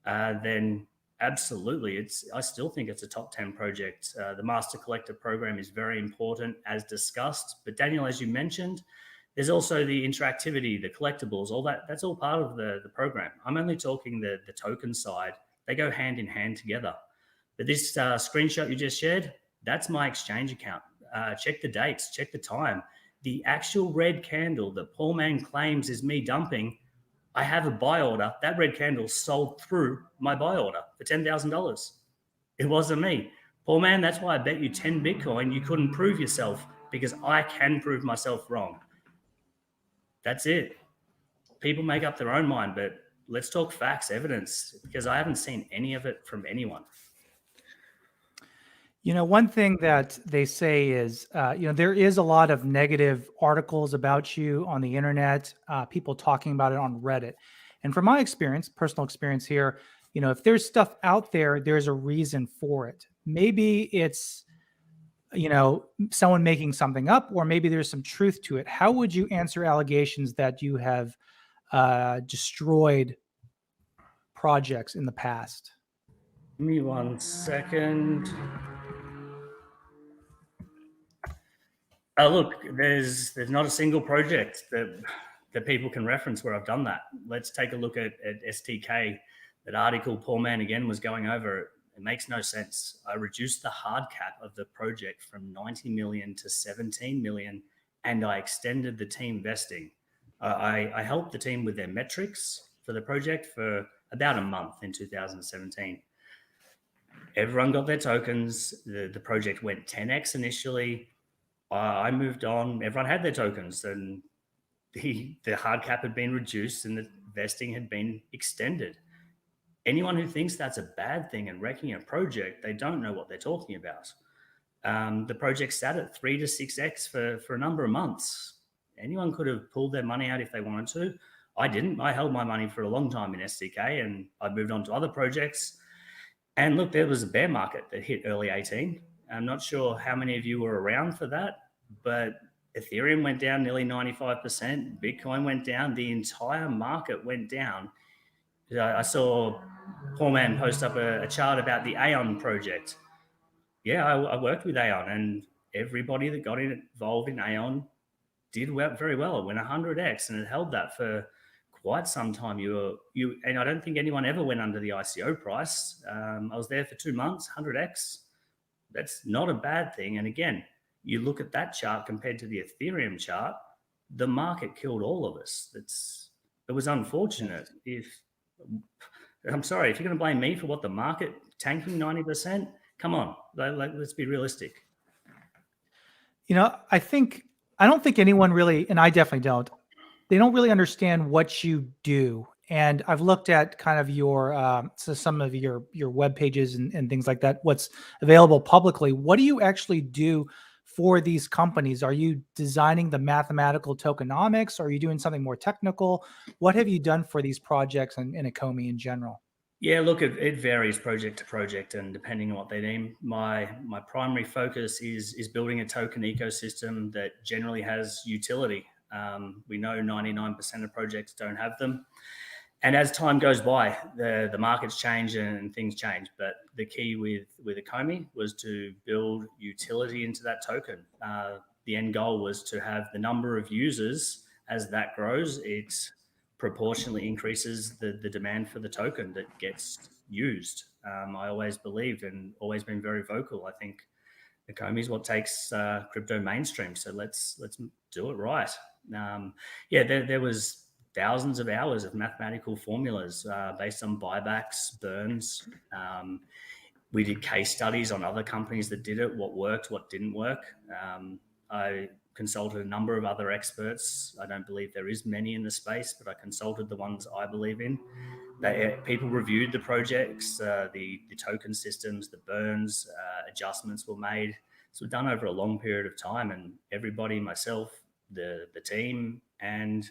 then absolutely, I still think it's a top 10 project. The Master Collector program is very important, as discussed. But Daniel, as you mentioned, there's also the interactivity, the collectibles, all that. That's all part of the program. I'm only talking the token side. They go hand in hand together. But this screenshot you just shared, that's my exchange account. Check the dates, check the time. The actual red candle that poor man claims is me dumping, I have a buy order. That red candle sold through my buy order for $10,000. It wasn't me. Poor man, that's why I bet you 10 Bitcoin you couldn't prove yourself, because I can prove myself wrong. That's it. People make up their own mind, but let's talk facts, evidence, because I haven't seen any of it from anyone. You know, one thing that they say is, there is a lot of negative articles about you on the internet, people talking about it on Reddit. And from my experience, personal experience here, if there's stuff out there, there's a reason for it. Maybe it's, someone making something up, or maybe there's some truth to it. How would you answer allegations that you have destroyed projects in the past? Give me 1 second. Look, there's not a single project that people can reference where I've done that. Let's take a look at STK. That article poor man again was going over. It makes no sense. I reduced the hard cap of the project from 90 million to 17 million and I extended the team vesting. I helped the team with their metrics for the project for about a month in 2017. Everyone got their tokens. The project went 10x initially. I moved on. Everyone had their tokens, and the hard cap had been reduced and the vesting had been extended. Anyone who thinks that's a bad thing and wrecking a project, they don't know what they're talking about. The project sat at 3 to 6x for a number of months. Anyone could have pulled their money out if they wanted to. I didn't. I held my money for a long time in SDK, and I moved on to other projects. And look, there was a bear market that hit early 18. I'm not sure how many of you were around for that, but Ethereum went down nearly 95%. Bitcoin went down. The entire market went down. I saw poor man post up a chart about the Aeon project. Yeah, I worked with Aeon, and everybody that got involved in Aeon did very well. It went 100x, and it held that for quite some time. And I don't think anyone ever went under the ICO price. I was there for 2 months, 100x. That's not a bad thing. And again, you look at that chart compared to the Ethereum chart, the market killed all of us. It was unfortunate. I'm sorry, if you're going to blame me for what the market tanking 90%, come on, let's be realistic. I don't think anyone really, and I definitely don't, they don't really understand what you do. And I've looked at kind of some of your web pages and things like that, what's available publicly. What do you actually do for these companies? Are you designing the mathematical tokenomics? Are you doing something more technical? What have you done for these projects and Ecomi in general? Yeah, look, it varies project to project, and depending on what they name. My primary focus is building a token ecosystem that generally has utility. We know 99% of projects don't have them. And as time goes by, the markets change and things change. But the key with Ecomi was to build utility into that token. The end goal was to have the number of users. As that grows, it proportionally increases the demand for the token that gets used. I always believed and always been very vocal. I think Ecomi is what takes crypto mainstream. So let's do it right. There was thousands of hours of mathematical formulas based on buybacks, burns. We did case studies on other companies that did it, what worked, what didn't work. I consulted a number of other experts. I don't believe there is many in the space, but I consulted the ones I believe in. People reviewed the projects, the token systems, the burns, adjustments were made. So done over a long period of time, and everybody, myself, the team, and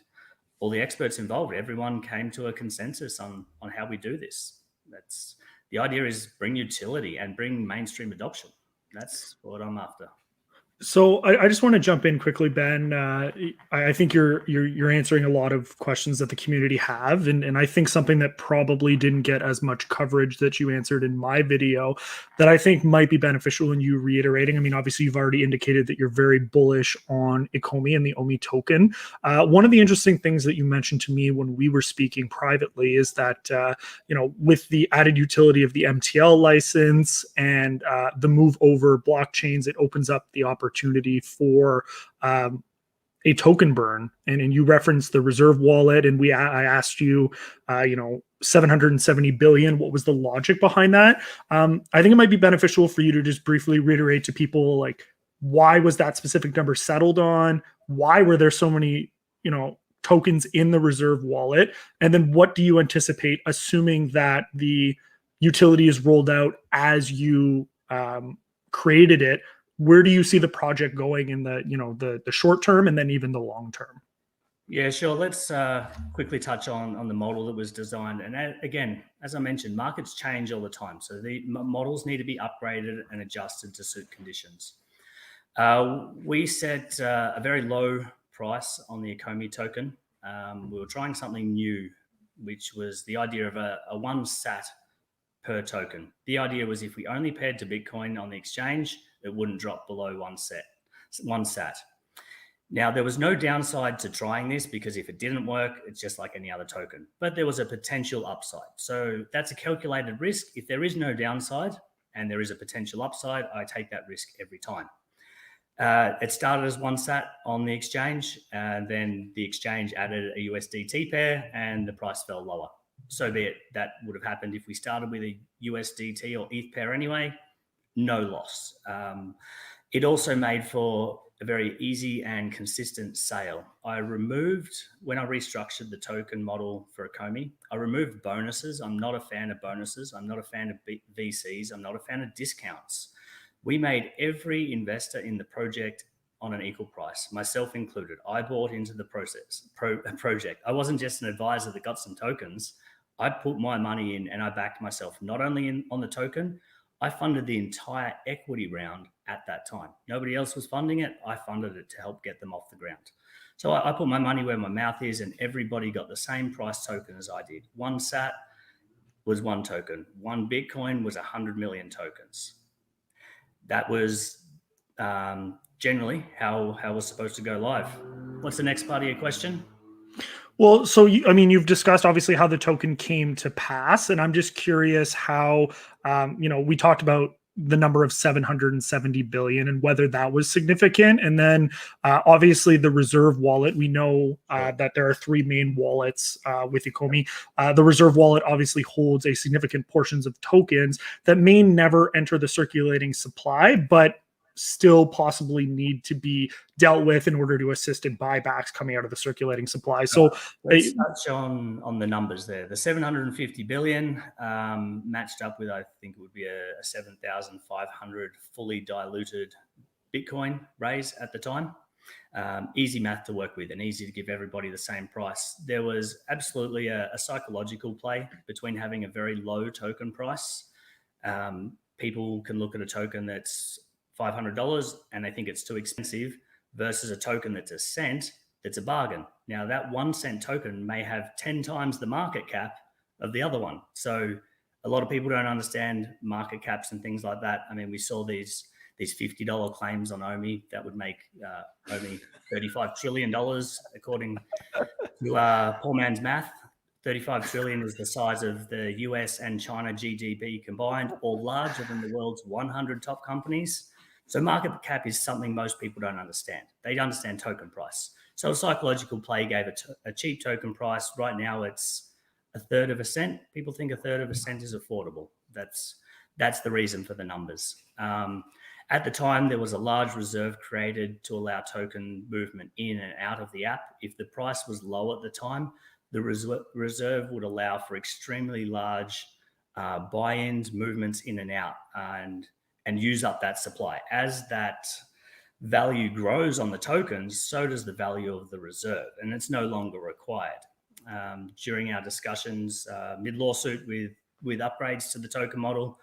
all the experts involved, everyone came to a consensus on how we do this. That's the idea, is bring utility and bring mainstream adoption. That's what I'm after. So I just want to jump in quickly, Ben. I think you're answering a lot of questions that the community have, and I think something that probably didn't get as much coverage that you answered in my video that I think might be beneficial in you reiterating. I mean, obviously you've already indicated that you're very bullish on Ecomi and the OMI token. One of the interesting things that you mentioned to me when we were speaking privately is that with the added utility of the MTL license and the move over blockchains, it opens up the opportunity for a token burn, and you referenced the reserve wallet, and I asked you 770 billion, what was the logic behind that? I think it might be beneficial for you to just briefly reiterate to people, like, why was that specific number settled on? Why were there so many tokens in the reserve wallet? And then what do you anticipate, assuming that the utility is rolled out as you created it? Where do you see the project going in the short term and then even the long term? Yeah, sure. Let's quickly touch on the model that was designed. And again, as I mentioned, markets change all the time. So the models need to be upgraded and adjusted to suit conditions. We set a very low price on the Ecomi token. We were trying something new, which was the idea of a 1 sat per token. The idea was if we only paired to Bitcoin on the exchange, it wouldn't drop below 1 sat. Now, there was no downside to trying this, because if it didn't work, it's just like any other token. But there was a potential upside. So that's a calculated risk. If there is no downside and there is a potential upside, I take that risk every time. It started as one sat on the exchange, and then the exchange added a USDT pair, and the price fell lower. So be it. That would have happened if we started with a USDT or ETH pair anyway. No loss. It also made for a very easy and consistent sale. When I restructured the token model for Ecomi, I removed bonuses. I'm not a fan of bonuses. I'm not a fan of VCs. I'm not a fan of discounts. We made every investor in the project on an equal price, myself included. I bought into the project. I wasn't just an advisor that got some tokens. I put my money in and I backed myself, not only on the token, I funded the entire equity round at that time. Nobody else was funding it. I funded it to help get them off the ground. So I put my money where my mouth is, and everybody got the same price token as I did. One sat was one token. One Bitcoin was 100 million tokens. That was generally how it was supposed to go live. What's the next part of your question? Well, so you've discussed obviously how the token came to pass, and I'm just curious how, we talked about the number of 770 billion and whether that was significant. And then obviously the reserve wallet, we know that there are three main wallets with Ecomi. The reserve wallet obviously holds a significant portions of tokens that may never enter the circulating supply, but still possibly need to be dealt with in order to assist in buybacks coming out of the circulating supply. So let's touch on the numbers there. The 750 billion matched up with, I think it would be a 7,500 fully diluted Bitcoin raise at the time. Easy math to work with and easy to give everybody the same price. There was absolutely a psychological play between having a very low token price. People can look at a token that's $500 and they think it's too expensive versus a token that's a cent that's a bargain. Now that 1 cent token may have 10 times the market cap of the other one. So a lot of people don't understand market caps and things like that. I mean, we saw these $50 claims on OMI that would make OMI $35 trillion according to poor man's math. 35 trillion is the size of the US and China GDP combined, or larger than the world's 100 top companies. So market cap is something most people don't understand. They understand token price. So a psychological play gave a cheap token price. Right now it's a third of a cent. People think a third of a cent is affordable. That's the reason for the numbers. At the time, there was a large reserve created to allow token movement in and out of the app. If the price was low at the time, the reserve would allow for extremely large buy-ins, movements in and out, and use up that supply. As that value grows on the tokens, so does the value of the reserve, and it's no longer required. During our discussions mid-lawsuit with upgrades to the token model,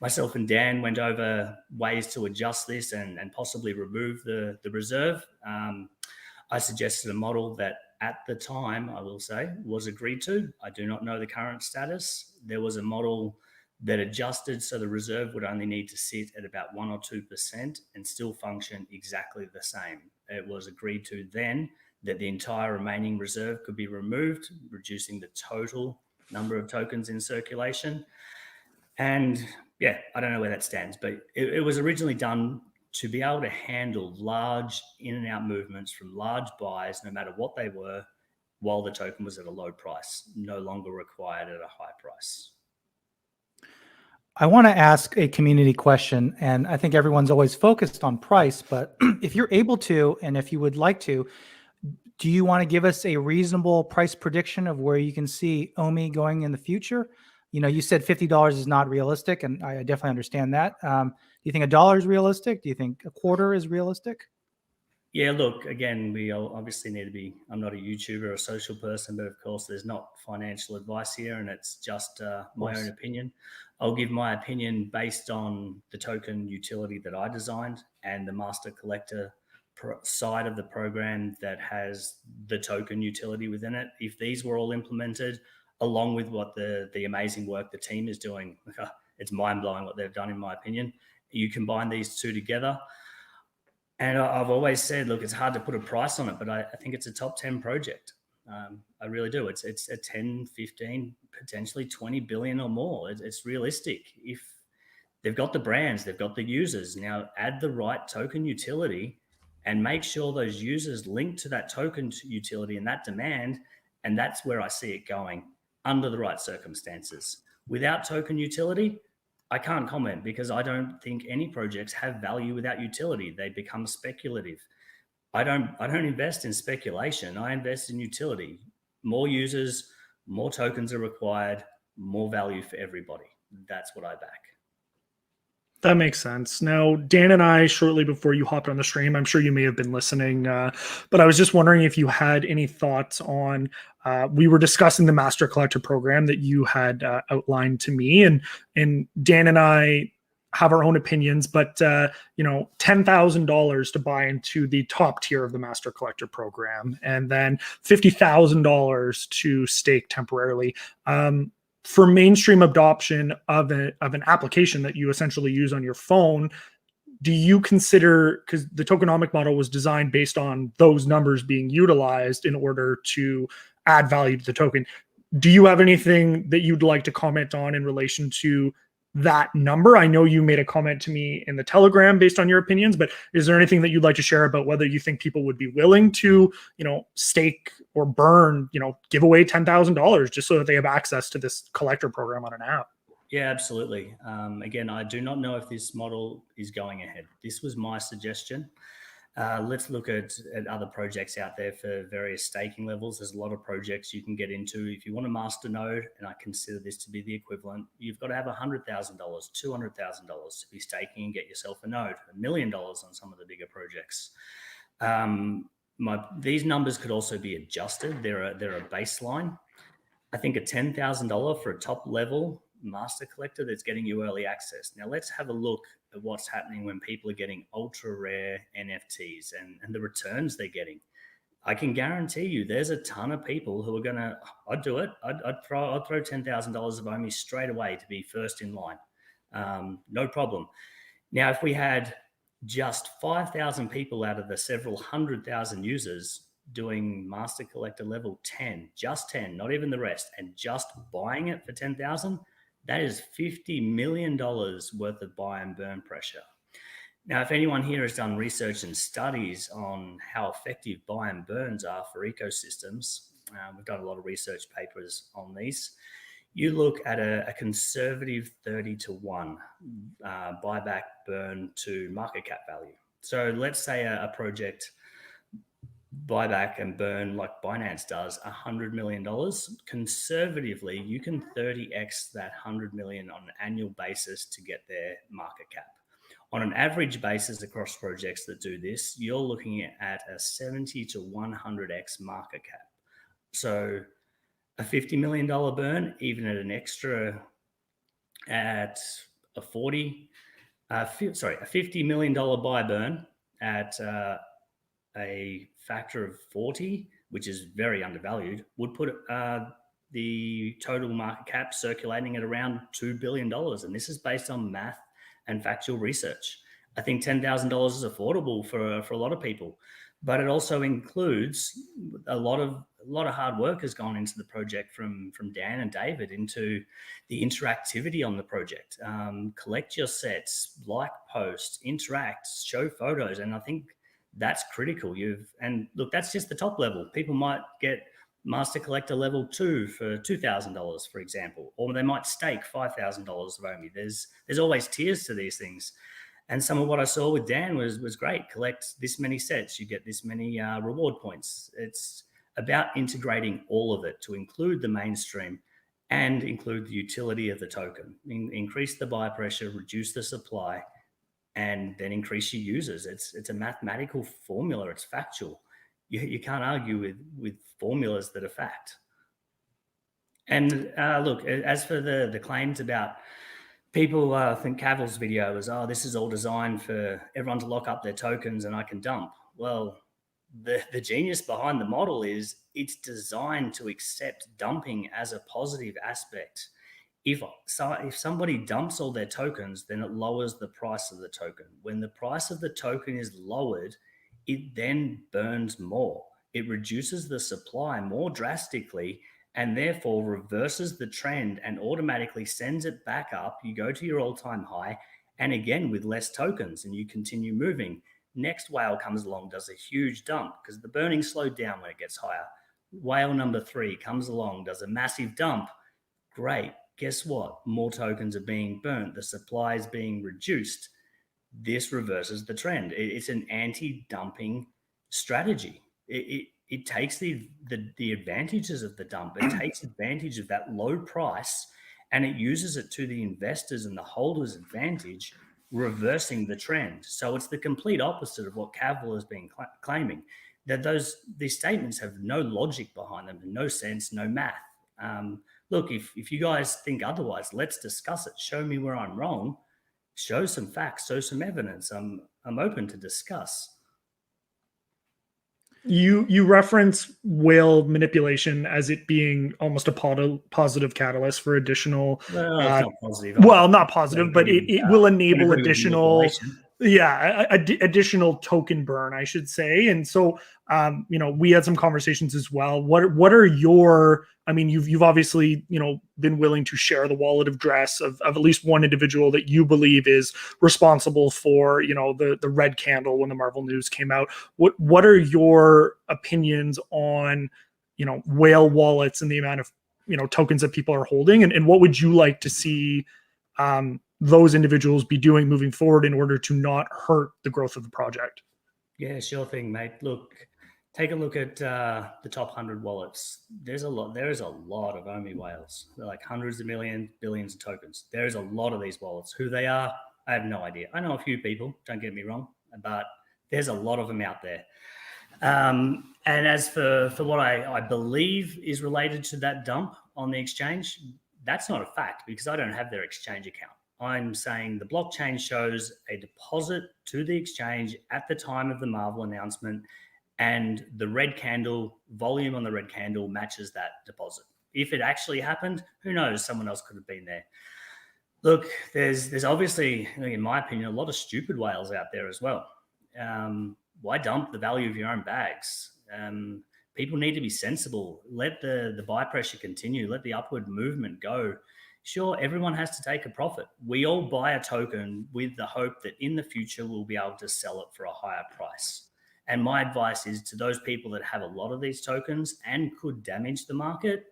myself and Dan went over ways to adjust this and possibly remove the reserve. I suggested a model that at the time, I will say, was agreed to. I do not know the current status. There was a model that adjusted so the reserve would only need to sit at about 1 or 2% and still function exactly the same. It was agreed to then that the entire remaining reserve could be removed, reducing the total number of tokens in circulation. And yeah, I don't know where that stands, but it was originally done to be able to handle large in and out movements from large buys, no matter what they were, while the token was at a low price, no longer required at a high price. I want to ask a community question, and I think everyone's always focused on price, but if you're able to, and if you would like to, do you want to give us a reasonable price prediction of where you can see OMI going in the future? You said $50 is not realistic, and I definitely understand that. Do you think $1 is realistic? Do you think a quarter is realistic? Yeah, look, again, we obviously need to be, I'm not a YouTuber or a social person, but of course there's not financial advice here, and it's just my own opinion. I'll give my opinion based on the token utility that I designed and the master collector side of the program that has the token utility within it. If these were all implemented, along with what the amazing work the team is doing, it's mind-blowing what they've done, in my opinion. You combine these two together, and I've always said, look, it's hard to put a price on it, but I think it's a top 10 project. I really do. It's a 10, 15, potentially 20 billion or more. It's realistic. If They've got the brands, they've got the users. Now add the right token utility and make sure those users link to that token utility and that demand. And that's where I see it going under the right circumstances. Without token utility, I can't comment because I don't think any projects have value without utility. They become speculative. I don't invest in speculation. I invest in utility. More users, more tokens are required, more value for everybody. That's what I back. That makes sense. Now, Dan and I, shortly before you hopped on the stream, I'm sure you may have been listening, but I was just wondering if you had any thoughts on. We were discussing the Master Collector program that you had outlined to me, and Dan and I have our own opinions, but $10,000 to buy into the top tier of the Master Collector program, and then $50,000 to stake temporarily. For mainstream adoption of an application that you essentially use on your phone, do you consider, because the tokenomic model was designed based on those numbers being utilized in order to add value to the token, do you have anything that you'd like to comment on in relation to that number? I know you made a comment to me in the Telegram based on your opinions, but is there anything that you'd like to share about whether you think people would be willing to, stake or burn, give away $10,000 just so that they have access to this collector program on an app? Yeah, absolutely. Again, I do not know if this model is going ahead. This was my suggestion. Let's look at other projects out there for various staking levels. There's a lot of projects you can get into. If you want a master node, and I consider this to be the equivalent, you've got to have $100,000, $200,000 to be staking and get yourself a node, $1 million on some of the bigger projects. These numbers could also be adjusted. They're a baseline. I think a $10,000 for a top level master collector that's getting you early access. Now let's have a look at what's happening when people are getting ultra rare NFTs and the returns they're getting. I can guarantee you there's a ton of people who are gonna, I'd do it. I'd throw $10,000 of OMI straight away to be first in line. No problem. Now, if we had just 5,000 people out of the several 100,000 users doing master collector level 10, just 10, not even the rest, and just buying it for 10,000, that is $50 million worth of buy and burn pressure. Now, if anyone here has done research and studies on how effective buy and burns are for ecosystems, we've done a lot of research papers on these. You look at a conservative 30-to-1 buyback burn to market cap value. So let's say a project buyback and burn like Binance does $100 million. Conservatively, you can 30x that 100 million on an annual basis to get their market cap. On an average basis across projects that do this, you're looking at a 70 to 100x market cap. So a $50 million burn, even at an extra at a $50 million buy burn at a factor of 40, which is very undervalued, would put the total market cap circulating at around $2 billion. And this is based on math and factual research. I think $10,000 is affordable for a lot of people, but it also includes a lot of hard work has gone into the project from Dan and David into the interactivity on the project. Collect your sets, like posts, interact, show photos, and I think that's critical. And look, that's just the top level. People might get Master Collector level 2 for $2,000, for example, or they might stake $5,000 of OMI. There's always tiers to these things. And some of what I saw with Dan was great. Collect this many sets, you get this many reward points. It's about integrating all of it to include the mainstream and include the utility of the token. Increase the buy pressure, reduce the supply, and then increase your users. It's a mathematical formula. It's factual. You can't argue with formulas that are fact. And look, as for the claims about people, I think Cavill's video was, this is all designed for everyone to lock up their tokens and I can dump. Well, the genius behind the model is it's designed to accept dumping as a positive aspect. If somebody dumps all their tokens, then it lowers the price of the token. When the price of the token is lowered, it then burns more. It reduces the supply more drastically, and therefore reverses the trend and automatically sends it back up. You go to your all-time high, and again with less tokens, and you continue moving. Next whale comes along, does a huge dump because the burning slowed down when it gets higher. Whale number 3 comes along, does a massive dump. Great. Guess what? More tokens are being burnt. The supply is being reduced. This reverses the trend. It's an anti-dumping strategy. It takes the advantages of the dump. It takes advantage of that low price, and it uses it to the investors and the holders' advantage, reversing the trend. So it's the complete opposite of what Cavill has been claiming. That these statements have no logic behind them, no sense, no math. Look, if you guys think otherwise, let's discuss it. Show me where I'm wrong. Show some facts, show some evidence. I'm open to discuss. You reference whale manipulation as it being almost a positive catalyst for additional. Well, it's not positive. Well, not positive, but it will enable additional. Yeah, additional token burn, I should say. And so, we had some conversations as well. What are your? I mean, you've obviously been willing to share the wallet address of at least one individual that you believe is responsible for the red candle when the Marvel news came out. What are your opinions on whale wallets and the amount of tokens that people are holding, and what would you like to see those individuals be doing moving forward in order to not hurt the growth of the project? Yeah, sure thing, mate. Look, take a look at the top 100 wallets. There is a lot of OMI whales. They're like hundreds of millions, billions of tokens. There is a lot of these wallets. Who they are, I have no idea. I know a few people, don't get me wrong, but there's a lot of them out there. And as for what I believe is related to that dump on the exchange, that's not a fact because I don't have their exchange account. I'm saying the blockchain shows a deposit to the exchange at the time of the Marvel announcement, and the red candle, volume on the red candle matches that deposit. If it actually happened, who knows? Someone else could have been there. Look, there's obviously, in my opinion, a lot of stupid whales out there as well. Why dump the value of your own bags? People need to be sensible. Let the buy pressure continue. Let the upward movement go. Sure, everyone has to take a profit. We all buy a token with the hope that in the future we'll be able to sell it for a higher price. And my advice is to those people that have a lot of these tokens and could damage the market,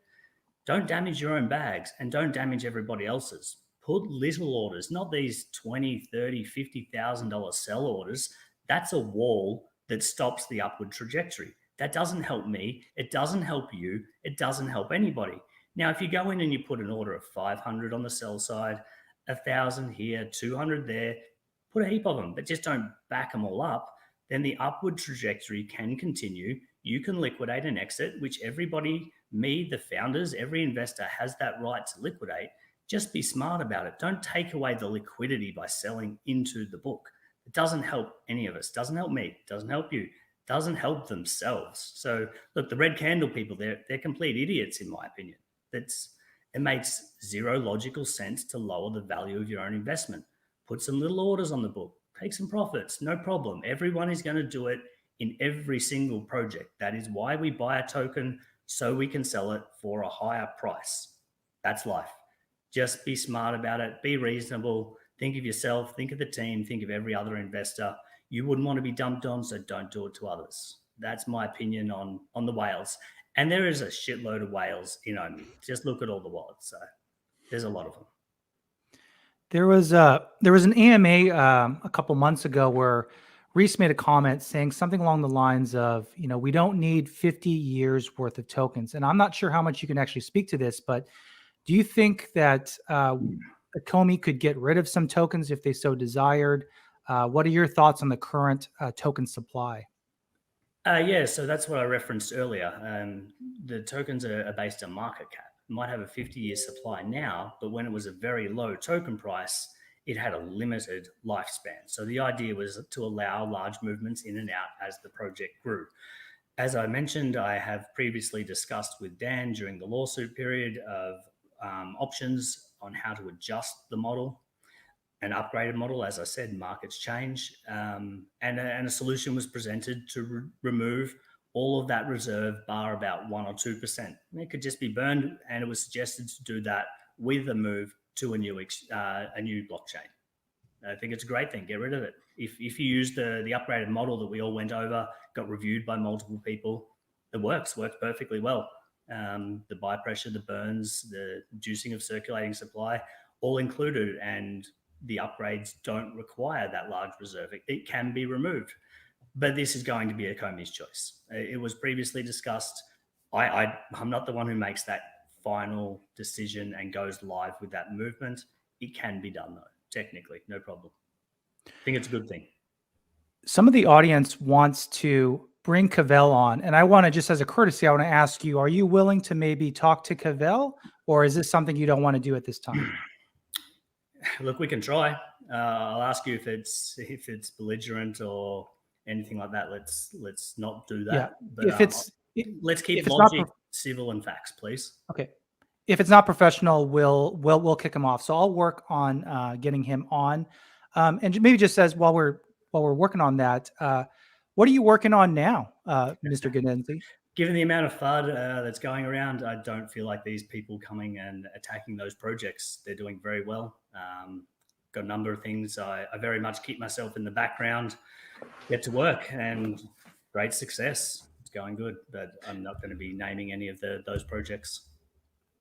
don't damage your own bags and don't damage everybody else's. Put little orders, not these $20, $30, $50,000 sell orders. That's a wall that stops the upward trajectory. That doesn't help me. It doesn't help you. It doesn't help anybody. Now, if you go in and you put an order of 500 on the sell side, 1,000 here, 200 there, put a heap of them, but just don't back them all up, then the upward trajectory can continue. You can liquidate and exit, which everybody, me, the founders, every investor has that right to liquidate. Just be smart about it. Don't take away the liquidity by selling into the book. It doesn't help any of us. It doesn't help me. It doesn't help you. It doesn't help themselves. So look, the red candle people, they're complete idiots in my opinion. It makes zero logical sense to lower the value of your own investment. Put some little orders on the book, take some profits, no problem. Everyone is going to do it in every single project. That is why we buy a token, so we can sell it for a higher price. That's life. Just be smart about it, be reasonable, think of yourself, think of the team, think of every other investor. You wouldn't want to be dumped on, so don't do it to others. That's my opinion on the whales. And there is a shitload of whales in OMI. Just look at all the wallets. So there's a lot of them. There was an AMA a couple months ago where Reese made a comment saying something along the lines of, we don't need 50 years worth of tokens. And I'm not sure how much you can actually speak to this, but do you think that Akomi could get rid of some tokens if they so desired? What are your thoughts on the current token supply? Yeah, so that's what I referenced earlier. The tokens are based on market cap. It might have a 50-year supply now, but when it was a very low token price, it had a limited lifespan. So the idea was to allow large movements in and out as the project grew. As I mentioned, I have previously discussed with Dan during the lawsuit period of options on how to adjust the model, an upgraded model. As I said, markets change, and a solution was presented to remove all of that reserve bar about 1 or 2%. It could just be burned, and it was suggested to do that with a move to a new blockchain. I think it's a great thing. Get rid of it. If you use the upgraded model that we all went over, got reviewed by multiple people, it works perfectly well. The buy pressure, the burns, the reducing of circulating supply, all included, and the upgrades don't require that large reserve. It can be removed. But this is going to be a Comey's choice. It was previously discussed. I'm not the one who makes that final decision and goes live with that movement. It can be done, though, technically, no problem. I think it's a good thing. Some of the audience wants to bring Cavell on, and I want to, just as a courtesy, I want to ask you, are you willing to maybe talk to Cavell, or is this something you don't want to do at this time? Look, we can try. I'll ask you if it's belligerent or anything like that. Let's not do that. Yeah. But let's keep logic, civil, and facts, please. Okay. If it's not professional, we'll kick him off. So I'll work on getting him on. And maybe just as while we're working on that, what are you working on now, Mr. Godenzi? Given the amount of FUD that's going around, I don't feel like these people coming and attacking those projects, they're doing very well. Got a number of things. I very much keep myself in the background, get to work, and great success. It's going good, but I'm not going to be naming any of those projects.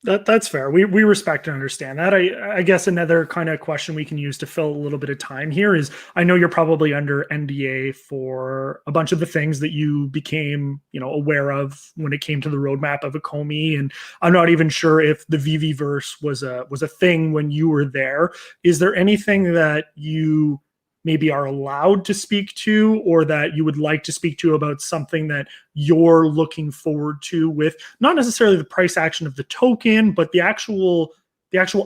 That's fair. We respect and understand that. I guess another kind of question we can use to fill a little bit of time here is, I know you're probably under NDA for a bunch of the things that you became, aware of when it came to the roadmap of a Comey, and I'm not even sure if the VV-verse was a thing when you were there. Is there anything that you maybe are allowed to speak to, or that you would like to speak to about something that you're looking forward to, with not necessarily the price action of the token, but the actual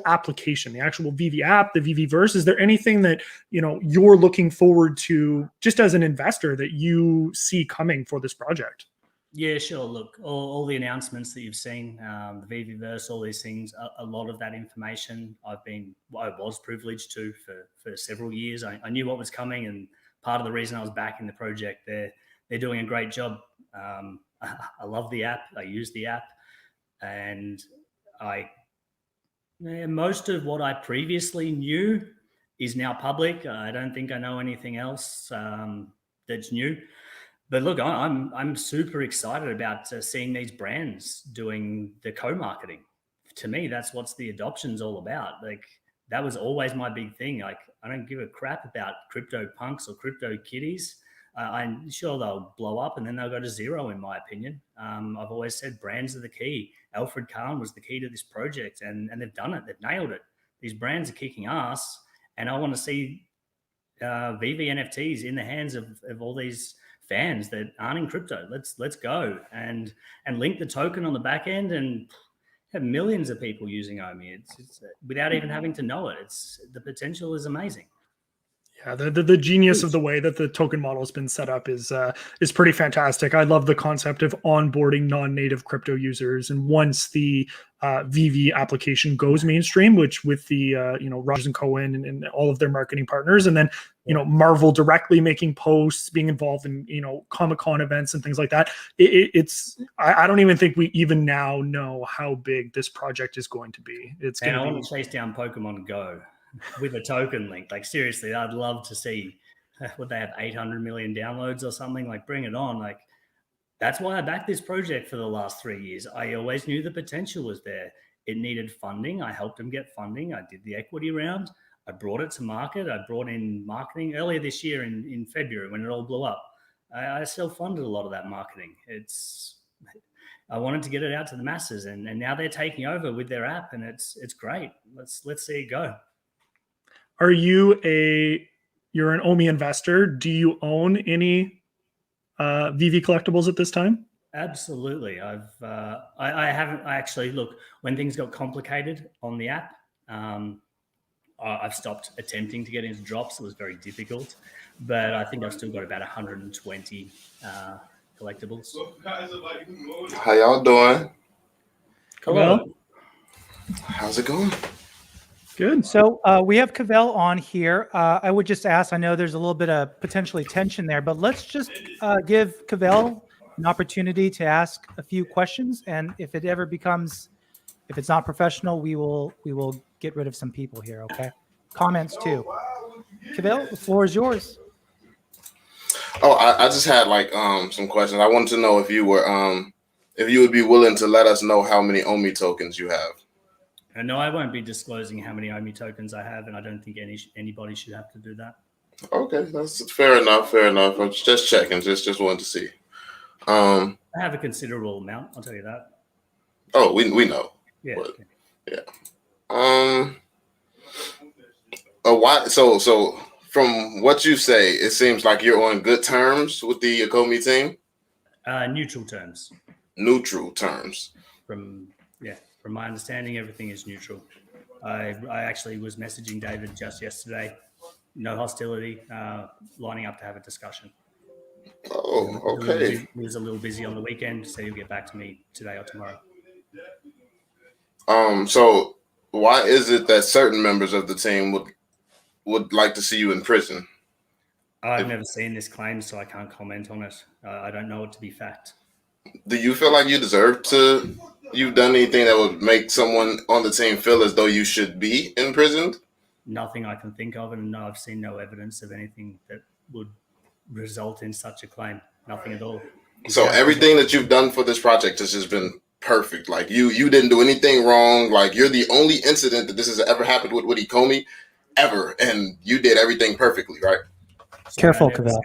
application, the actual VV app, the VV-verse? Is there anything that, you're looking forward to just as an investor that you see coming for this project? Yeah, sure. Look, all the announcements that you've seen, the VV-verse, all these things, a lot of that information I was privileged to for several years. I knew what was coming, and part of the reason I was back in the project, they're doing a great job. I love the app. I use the app, and most of what I previously knew is now public. I don't think I know anything else that's new. But look, I'm super excited about seeing these brands doing the co-marketing. To me, that's what the adoption's all about. Like, that was always my big thing. Like, I don't give a crap about crypto punks or crypto kitties. I'm sure they'll blow up and then they'll go to zero, in my opinion. I've always said brands are the key. Alfred Kahn was the key to this project, and they've done it. They've nailed it. These brands are kicking ass, and I want to see VV NFTs in the hands of all these fans that aren't in crypto. Let's go and link the token on the back end and have millions of people using OMI. It's without even having to know it. The potential is amazing. Yeah, the genius of the way that the token model has been set up is pretty fantastic. I love the concept of onboarding non-native crypto users, and once the VV application goes mainstream, which with the Rogers and Cohen and all of their marketing partners, and then Marvel directly making posts, being involved in Comic-Con events and things like that. I don't even think we even now know how big this project is going to be. I want to chase down Pokemon Go with a token link. Like, seriously, I'd love to see, would they have 800 million downloads or something? Like, bring it on. Like, that's why I backed this project for the last 3 years. I always knew the potential was there. It needed funding. I helped them get funding. I did the equity round. I brought it to market. I brought in marketing earlier this year in February when it all blew up. I self-funded a lot of that marketing. I wanted to get it out to the masses, and now they're taking over with their app, and it's great. Let's see it go. Are you're an OMI investor? Do you own any VV collectibles at this time? Absolutely. I haven't actually. Look, when things got complicated on the app, I've stopped attempting to get into drops. It was very difficult, but I think I've still got about 120 collectibles. How y'all doing? Hello. How's it going? Good. So we have Cavell on here. I would just ask, I know there's a little bit of potentially tension there, but let's just give Cavell an opportunity to ask a few questions, and if it's not professional, we will get rid of some people here. Okay, comments too. Cavell, the floor is yours. Oh, I just had like some questions. I wanted to know if you would be willing to let us know how many OMI tokens you have. No, I won't be disclosing how many OMI tokens I have, and I don't think anybody should have to do that. Okay, that's fair enough. Fair enough. I'm just checking. Just wanted to see. I have a considerable amount. I'll tell you that. Oh, we know. Yeah. But, yeah. Why? So from what you say, it seems like you're on good terms with the Akomi team. Neutral terms. Neutral terms. From my understanding, everything is neutral. I actually was messaging David just yesterday. No hostility. Lining up to have a discussion. Oh, okay. He was a little busy on the weekend, so he'll get back to me today or tomorrow. So why is it that certain members of the team would like to see you in prison? I've never seen this claim, so I can't comment on it. I don't know it to be fact. Do you feel like you deserve to? You've done anything that would make someone on the team feel as though you should be imprisoned? Nothing I can think of, and I've seen no evidence of anything that would result in such a claim. Nothing at all. So everything that you've done for this project has just been perfect. Like you didn't do anything wrong. Like you're the only incident that this has ever happened with Woody Comey ever, and you did everything perfectly, right? Careful, Cavell.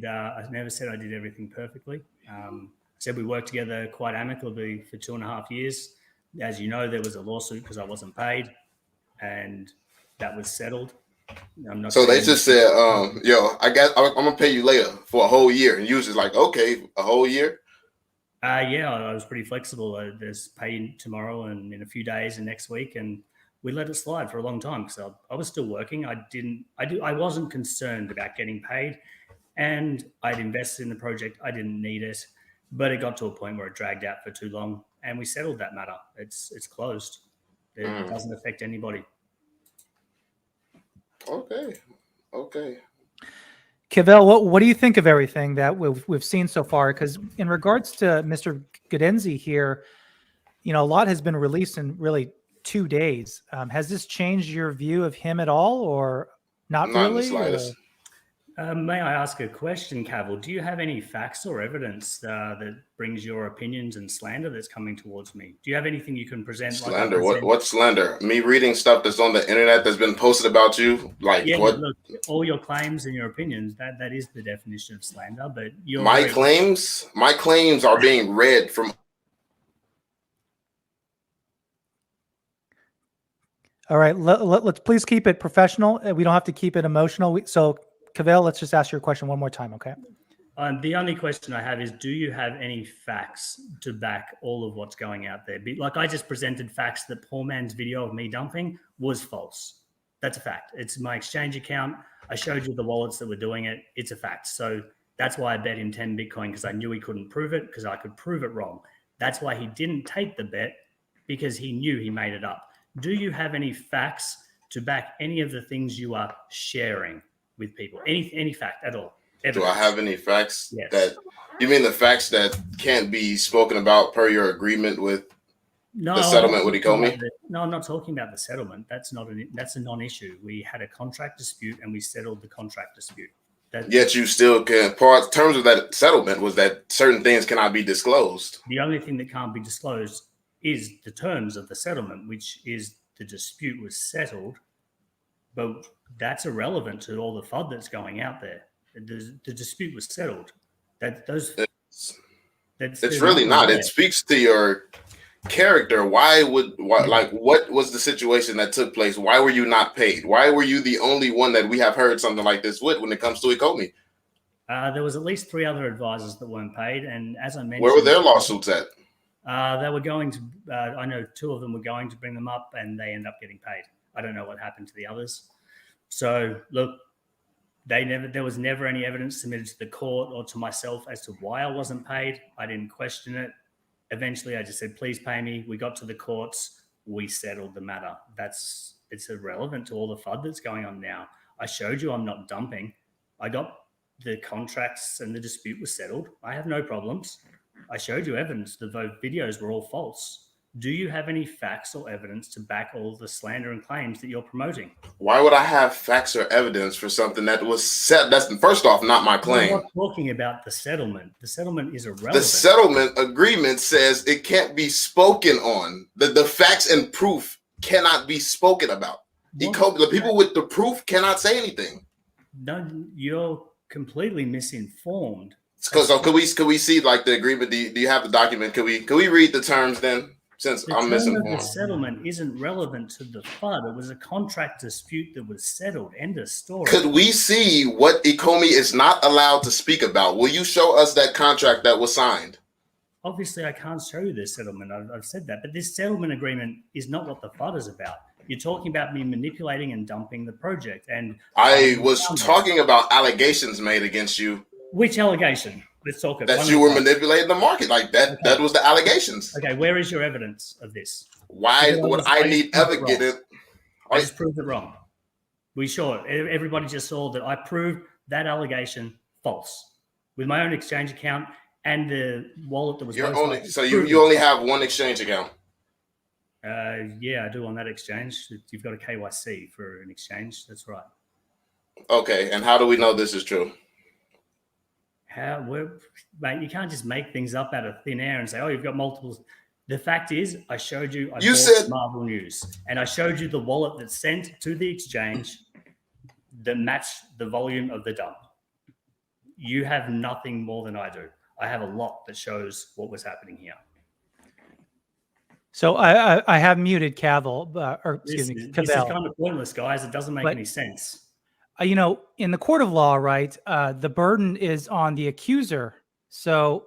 I never said I did everything perfectly. I said we worked together quite amicably for 2.5 years. As you know, there was a lawsuit because I wasn't paid, and that was settled. So they just said, yo, I guess I'm gonna pay you later for a whole year. And you was just like, okay, a whole year? Yeah, I was pretty flexible. There's pay tomorrow and in a few days and next week, and we let it slide for a long time because I was still working. I wasn't concerned about getting paid, and I'd invested in the project. I didn't need it, but it got to a point where it dragged out for too long, and we settled that matter. It's closed. It doesn't affect anybody. Okay. Cavell, what do you think of everything that we've seen so far? Because in regards to Mr. Godenzi here, a lot has been released in really 2 days. Has this changed your view of him at all, or not really? In the slightest. May I ask a question, Cavell? Do you have any facts or evidence that brings your opinions and slander that's coming towards me? Do you have anything you can present? Slander? What slander? Me reading stuff that's on the internet that's been posted about you? Like what? Look, all your claims and your opinions, that is the definition of slander. But my claims are being read from. All right, let's please keep it professional. We don't have to keep it emotional. So, Cavell, let's just ask your question one more time, okay? The only question I have is, do you have any facts to back all of what's going out there? Like I just presented facts that poor man's video of me dumping was false. That's a fact. It's my exchange account. I showed you the wallets that were doing it. It's a fact. So that's why I bet him 10 Bitcoin, because I knew he couldn't prove it, because I could prove it wrong. That's why he didn't take the bet, because he knew he made it up. Do you have any facts to back any of the things you are sharing with people? Any fact at all? Evidence. Do I have any facts? Yes. That you mean the facts that can't be spoken about per your agreement with the settlement with Ecomi? No, I'm not talking about the settlement. That's a non-issue. We had a contract dispute and we settled the contract dispute. Yet you still can. Terms of that settlement was that certain things cannot be disclosed. The only thing that can't be disclosed is the terms of the settlement, which is the dispute was settled, but that's irrelevant to all the FUD that's going out there. The dispute was settled. It's really not. It speaks to your character. What was the situation that took place? Why were you not paid? Why were you the only one that we have heard something like this with when it comes to Ecomi? There was at least 3 other advisors that weren't paid, and as I mentioned, where were their lawsuits at? They were going to. I know 2 of them were going to bring them up, and they end up getting paid. I don't know what happened to the others. So look, there was never any evidence submitted to the court or to myself as to why I wasn't paid. I didn't question it. Eventually, I just said, "Please pay me." We got to the courts. We settled the matter. It's irrelevant to all the FUD that's going on now. I showed you I'm not dumping. I got the contracts and the dispute was settled. I have no problems. I showed you evidence that those videos were all false. Do you have any facts or evidence to back all the slander and claims that you're promoting? Why would I have facts or evidence for something that was set? That's first off not my claim. We're not talking about the settlement. The settlement is irrelevant. The settlement agreement says it can't be spoken on. The facts and proof cannot be spoken about. The people with the proof cannot say anything. No, you're completely misinformed. So could we see like the agreement? Do you have the document? Could we read the terms then? Since I'm misinformed. The settlement isn't relevant to the FUD. It was a contract dispute that was settled. End of story. Could we see what Ecomi is not allowed to speak about? Will you show us that contract that was signed? Obviously, I can't show you this settlement. I've said that. But this settlement agreement is not what the FUD is about. You're talking about me manipulating and dumping the project. And I was talking about allegations made against you. Which allegation? Let's talk about that you were manipulating the market like that. Okay. That was the allegations. Okay, where is your evidence of this? Why would I need evidence? I just proved it wrong. We saw it. Everybody just saw that I proved that allegation false with my own exchange account and the wallet that was. So you only have one exchange account. Yeah, I do on that exchange. You've got a KYC for an exchange. That's right. Okay, and how do we know this is true? Mate, you can't just make things up out of thin air and say, "Oh, you've got multiple." The fact is, I showed you. You said Marvel News, and I showed you the wallet that's sent to the exchange that matched the volume of the dump. You have nothing more than I do. I have a lot that shows what was happening here. So I have muted Cavil, excuse me, Cavell. This is kind of pointless, guys. It doesn't make any sense. You know, in the court of law, right, the burden is on the accuser. So,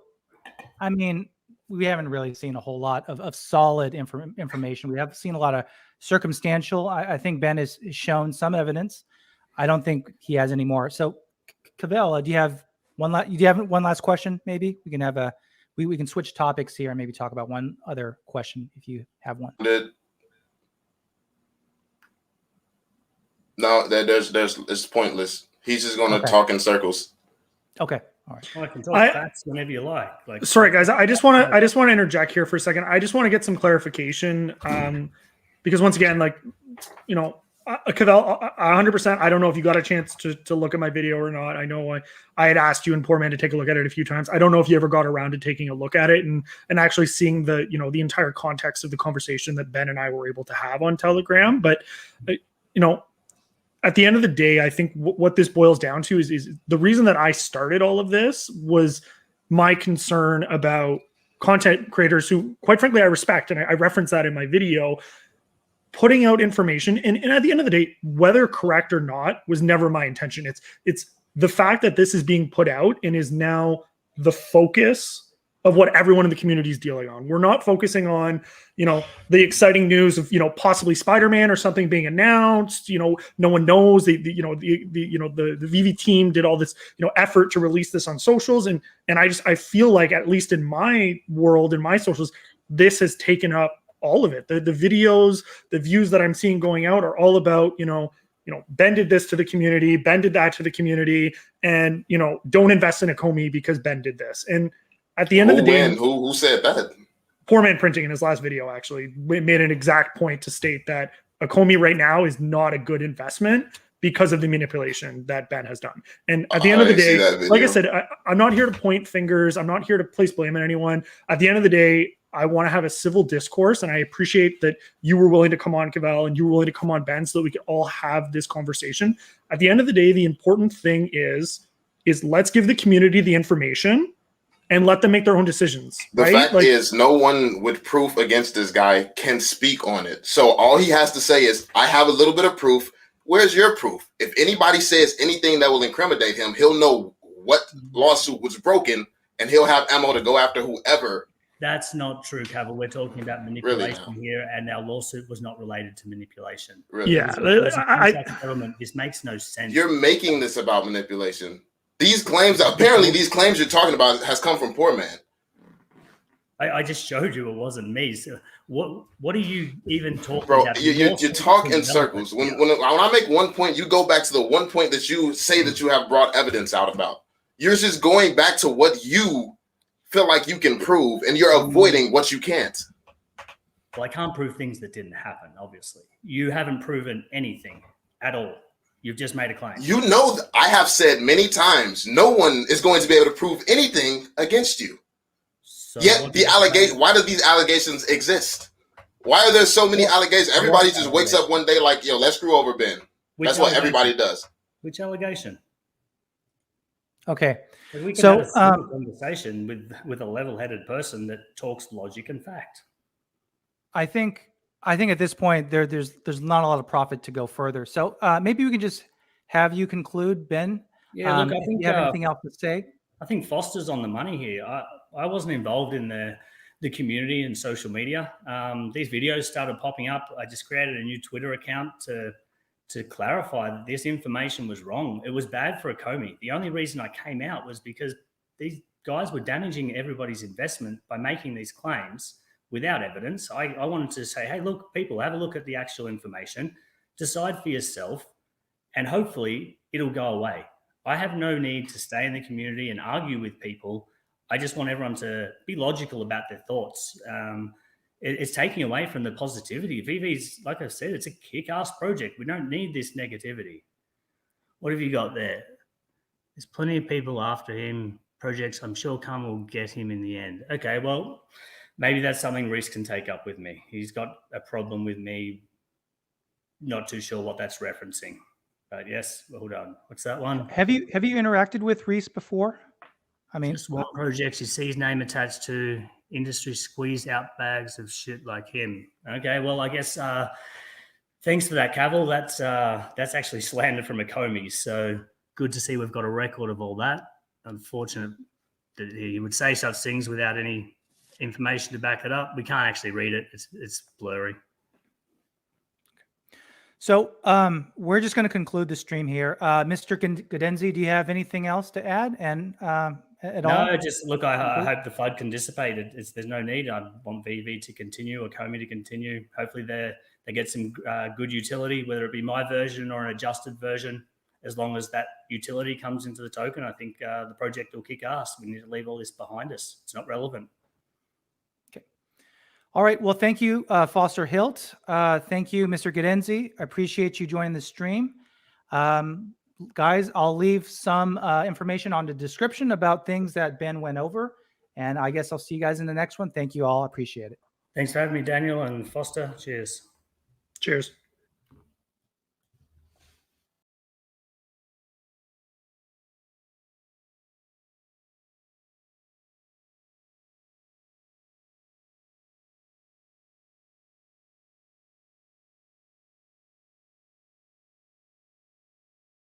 I mean, we haven't really seen a whole lot of solid information. We have seen a lot of circumstantial. I think Benn has shown some evidence. I don't think he has any more. So, Cavell, do you have one last question? Maybe we can have we can switch topics here and maybe talk about one other question if you have one. No, it's pointless. He's just going to talk in circles. Okay. All right. Well, I can talk facts whenever you like. Sorry, guys. I just want to interject here for a second. I just want to get some clarification, because once again, like, you know, Cavell, 100%. I don't know if you got a chance to look at my video or not. I know I had asked you and Poor Man to take a look at it a few times. I don't know if you ever got around to taking a look at it and actually seeing the entire context of the conversation that Ben and I were able to have on Telegram. But at the end of the day, I think what this boils down to is the reason that I started all of this was my concern about content creators who, quite frankly, I respect, and I reference that in my video, putting out information. And at the end of the day, whether correct or not was never my intention. It's the fact that this is being put out and is now the focus of what everyone in the community is dealing on. We're not focusing on, the exciting news of, possibly Spider-Man or something being announced. No one knows. The VV team did all this, effort to release this on socials. And I feel like, at least in my world, in my socials, this has taken up all of it. The videos, the views that I'm seeing going out are all about, Ben did this to the community, Ben did that to the community, and, don't invest in Ecomi because Ben did this. And at the end of the day, who said that? Poor Man Printing in his last video actually made an exact point to state that Ecomi right now is not a good investment because of the manipulation that Ben has done. And at the end of the day, like I said, I'm not here to point fingers. I'm not here to place blame on anyone. At the end of the day, I want to have a civil discourse, and I appreciate that you were willing to come on, Cavell, and you were willing to come on, Ben, so that we could all have this conversation. At the end of the day, the important thing is let's give the community the information and let them make their own decisions. The fact is, no one with proof against this guy can speak on it. So all he has to say is, I have a little bit of proof. Where's your proof? If anybody says anything that will incriminate him, he'll know what lawsuit was broken, and he'll have ammo to go after whoever. That's not true, Cavell. We're talking about manipulation here, and our lawsuit was not related to manipulation. Really? Yeah. This makes no sense. You're making this about manipulation. These claims you're talking about has come from Poor Man. I just showed you it wasn't me. So what are you even talking about? You talk in circles. When I make one point, you go back to the one point that you say that you have brought evidence out about. You're just going back to what you feel like you can prove, and you're avoiding what you can't. Well, I can't prove things that didn't happen, obviously. You haven't proven anything at all. You've just made a claim. You know, I have said many times, no one is going to be able to prove anything against you. So Yet the allegation, why do these allegations exist? Why are there so many allegations? Everybody just wakes up one day like, yo, let's screw over Ben. That's what everybody does. Which allegation? Okay. We can have a simple conversation with a level-headed person that talks logic and fact. I think at this point there's not a lot of profit to go further. So maybe we can just have you conclude, Ben. Yeah, look, I think you have anything else to say? I think Foster's on the money here. I wasn't involved in the community and social media. These videos started popping up. I just created a new Twitter account to clarify that this information was wrong. It was bad for Akomi. The only reason I came out was because these guys were damaging everybody's investment by making these claims without evidence. I wanted to say, hey, look, people, have a look at the actual information, decide for yourself, and hopefully it'll go away. I have no need to stay in the community and argue with people. I just want everyone to be logical about their thoughts. It's taking away from the positivity. VV's, like I said, it's a kick-ass project. We don't need this negativity. What have you got there? There's plenty of people after him. Projects, I'm sure Khan will get him in the end. Okay, well, maybe that's something Reese can take up with me. He's got a problem with me. Not too sure what that's referencing. But yes, well done. What's that one? Have you interacted with Reese before? I mean, just what projects you see his name attached to? Industry squeeze out bags of shit like him. Okay, well, I guess thanks for that, Cavill. That's actually slander from Akomi. So good to see we've got a record of all that. Unfortunate that he would say such things without any information to back it up. We can't actually read it. It's blurry. So we're just going to conclude the stream here. Mr. Godenzi, do you have anything else to add? And at all? No, just look, I hope the FUD can dissipate. There's no need. I want VV to continue, Akomi to continue. Hopefully they get some good utility, whether it be my version or an adjusted version. As long as that utility comes into the token, I think the project will kick ass. We need to leave all this behind us. It's not relevant. All right. Well, thank you, Foster Hilt. Thank you, Mr. Godenzi. I appreciate you joining the stream. Guys, I'll leave some information on the description about things that Ben went over. And I guess I'll see you guys in the next one. Thank you all. I appreciate it. Thanks for having me, Daniel and Foster. Cheers. Cheers.